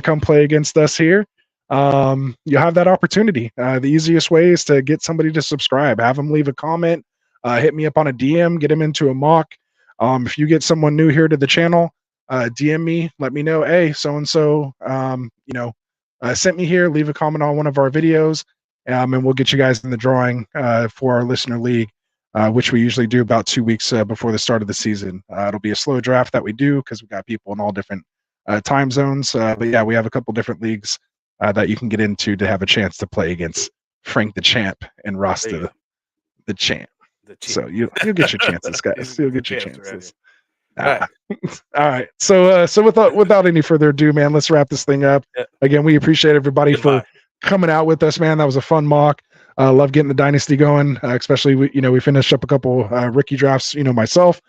come play against us here. You'll have that opportunity. The easiest way is to get somebody to subscribe. Have them leave a comment. Hit me up on a DM. Get them into a mock. If you get someone new here to the channel, DM me. Let me know. Hey, so and so. Sent me here. Leave a comment on one of our videos, and we'll get you guys in the drawing for our listener league, which we usually do about 2 weeks before the start of the season. It'll be a slow draft that we do because we got people in all different time zones. But yeah, we have a couple different leagues that you can get into to have a chance to play against Frank the Champ and Rasta the Champ. So you'll get your chances, guys. You'll get your chances. All right. So without any further ado, man, let's wrap this thing up. Yeah. Again, we appreciate everybody for coming out with us, man. That was a fun mock. Love getting the dynasty going, especially we finished up a couple rookie drafts. Myself,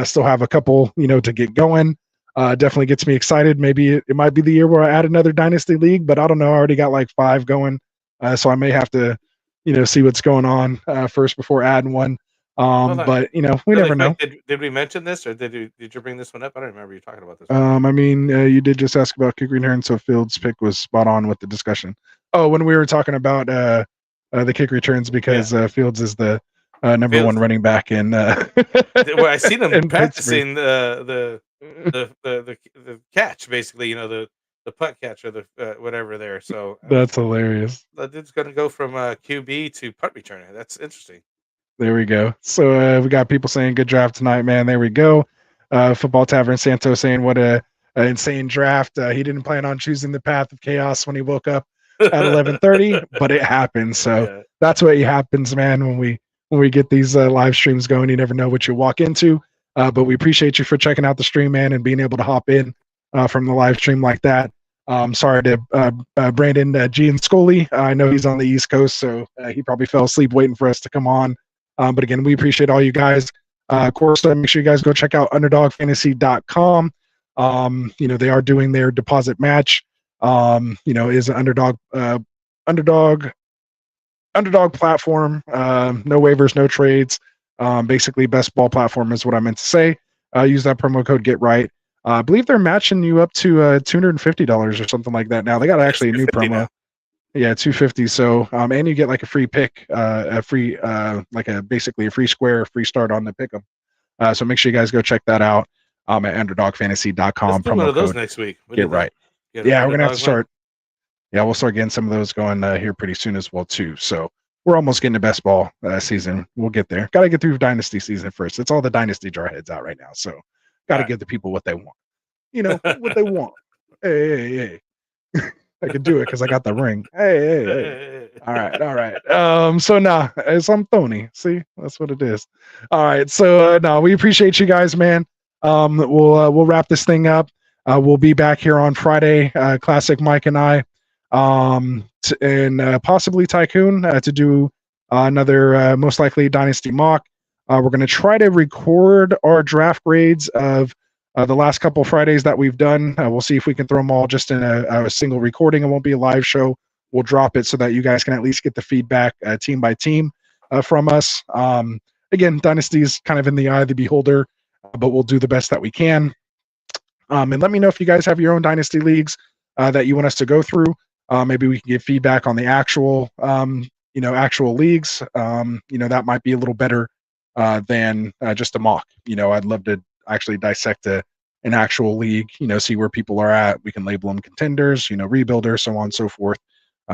still have a couple to get going. Definitely gets me excited. Maybe it might be the year where I add another dynasty league, but I don't know. I already got like 5 going, so I may have to see what's going on first before adding one. But we never know. Did we mention this, or did you bring this one up? I don't remember you talking about this. I mean, you did just ask about kick return, so Fields' pick was spot on with the discussion. Oh, when we were talking about the kick returns, because Fields is the number one running back in. Well, I seen him practicing the catch, basically. The punt catch or the whatever there. So that's hilarious. That dude's going to go from QB to punt returner. That's interesting. There we go. So we got people saying good draft tonight, man. There we go. Football Tavern Santos saying what a insane draft. He didn't plan on choosing the path of chaos when he woke up at 11:30, but it happened. So that's what happens, man. When we get these live streams going, you never know what you walk into. But we appreciate you for checking out the stream, man, and being able to hop in from the live stream like that. Sorry to Brandon G and Scully. I know he's on the East Coast, so he probably fell asleep waiting for us to come on. But again, we appreciate all you guys. Of course, make sure you guys go check out underdogfantasy.com. They are doing their deposit match. Is an underdog platform. No waivers, no trades. Basically, best ball platform is what I meant to say. Use that promo code GetRight. I believe they're matching you up to $250 or something like that. Now they got actually a new promo. Now. Yeah, $250. So, and you get like a free pick, a free, basically a free square, a free start on the pick'em. So make sure you guys go check that out at underdogfantasy.com. Let's do one of those next week. Get right. Yeah, we're gonna have to start. Yeah, we'll start getting some of those going here pretty soon as well too. So we're almost getting to best ball season. We'll get there. Got to get through dynasty season first. It's all the dynasty jarheads out right now. So got to give the people what they want. What they want. Hey. I can do it because I got the ring. Hey. All right. So now, as I'm Tony. See, that's what it is. All right. So now we appreciate you guys, man. We'll wrap this thing up. We'll be back here on Friday. Classic Mike and I, and possibly Tycoon to do another most likely Dynasty mock. We're going to try to record our draft grades of the last couple Fridays that we've done. We'll see if we can throw them all just in a single recording. It won't be a live show. We'll drop it so that you guys can at least get the feedback team by team from us. Again, Dynasty is kind of in the eye of the beholder, but we'll do the best that we can. And let me know if you guys have your own Dynasty leagues that you want us to go through. Maybe we can get feedback on the actual leagues. That might be a little better than just a mock. I'd love to actually dissect an actual league, see where people are at. We can label them contenders, rebuilders, so on and so forth.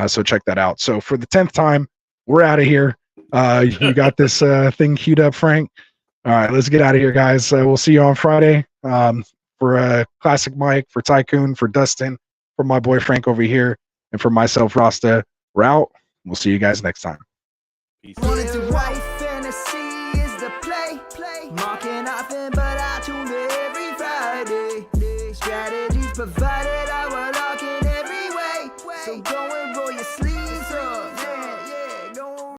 So check that out. So for the 10th time, we're out of here. You got this thing queued up, Frank. All right, let's get out of here, guys. We'll see you on Friday. For Classic Mike, for Tycoon, for Dustin, for my boy Frank over here, and for myself, Rasta. We're out. We'll see you guys next time. Peace. Wanted to write fantasy is the play. Marking often, but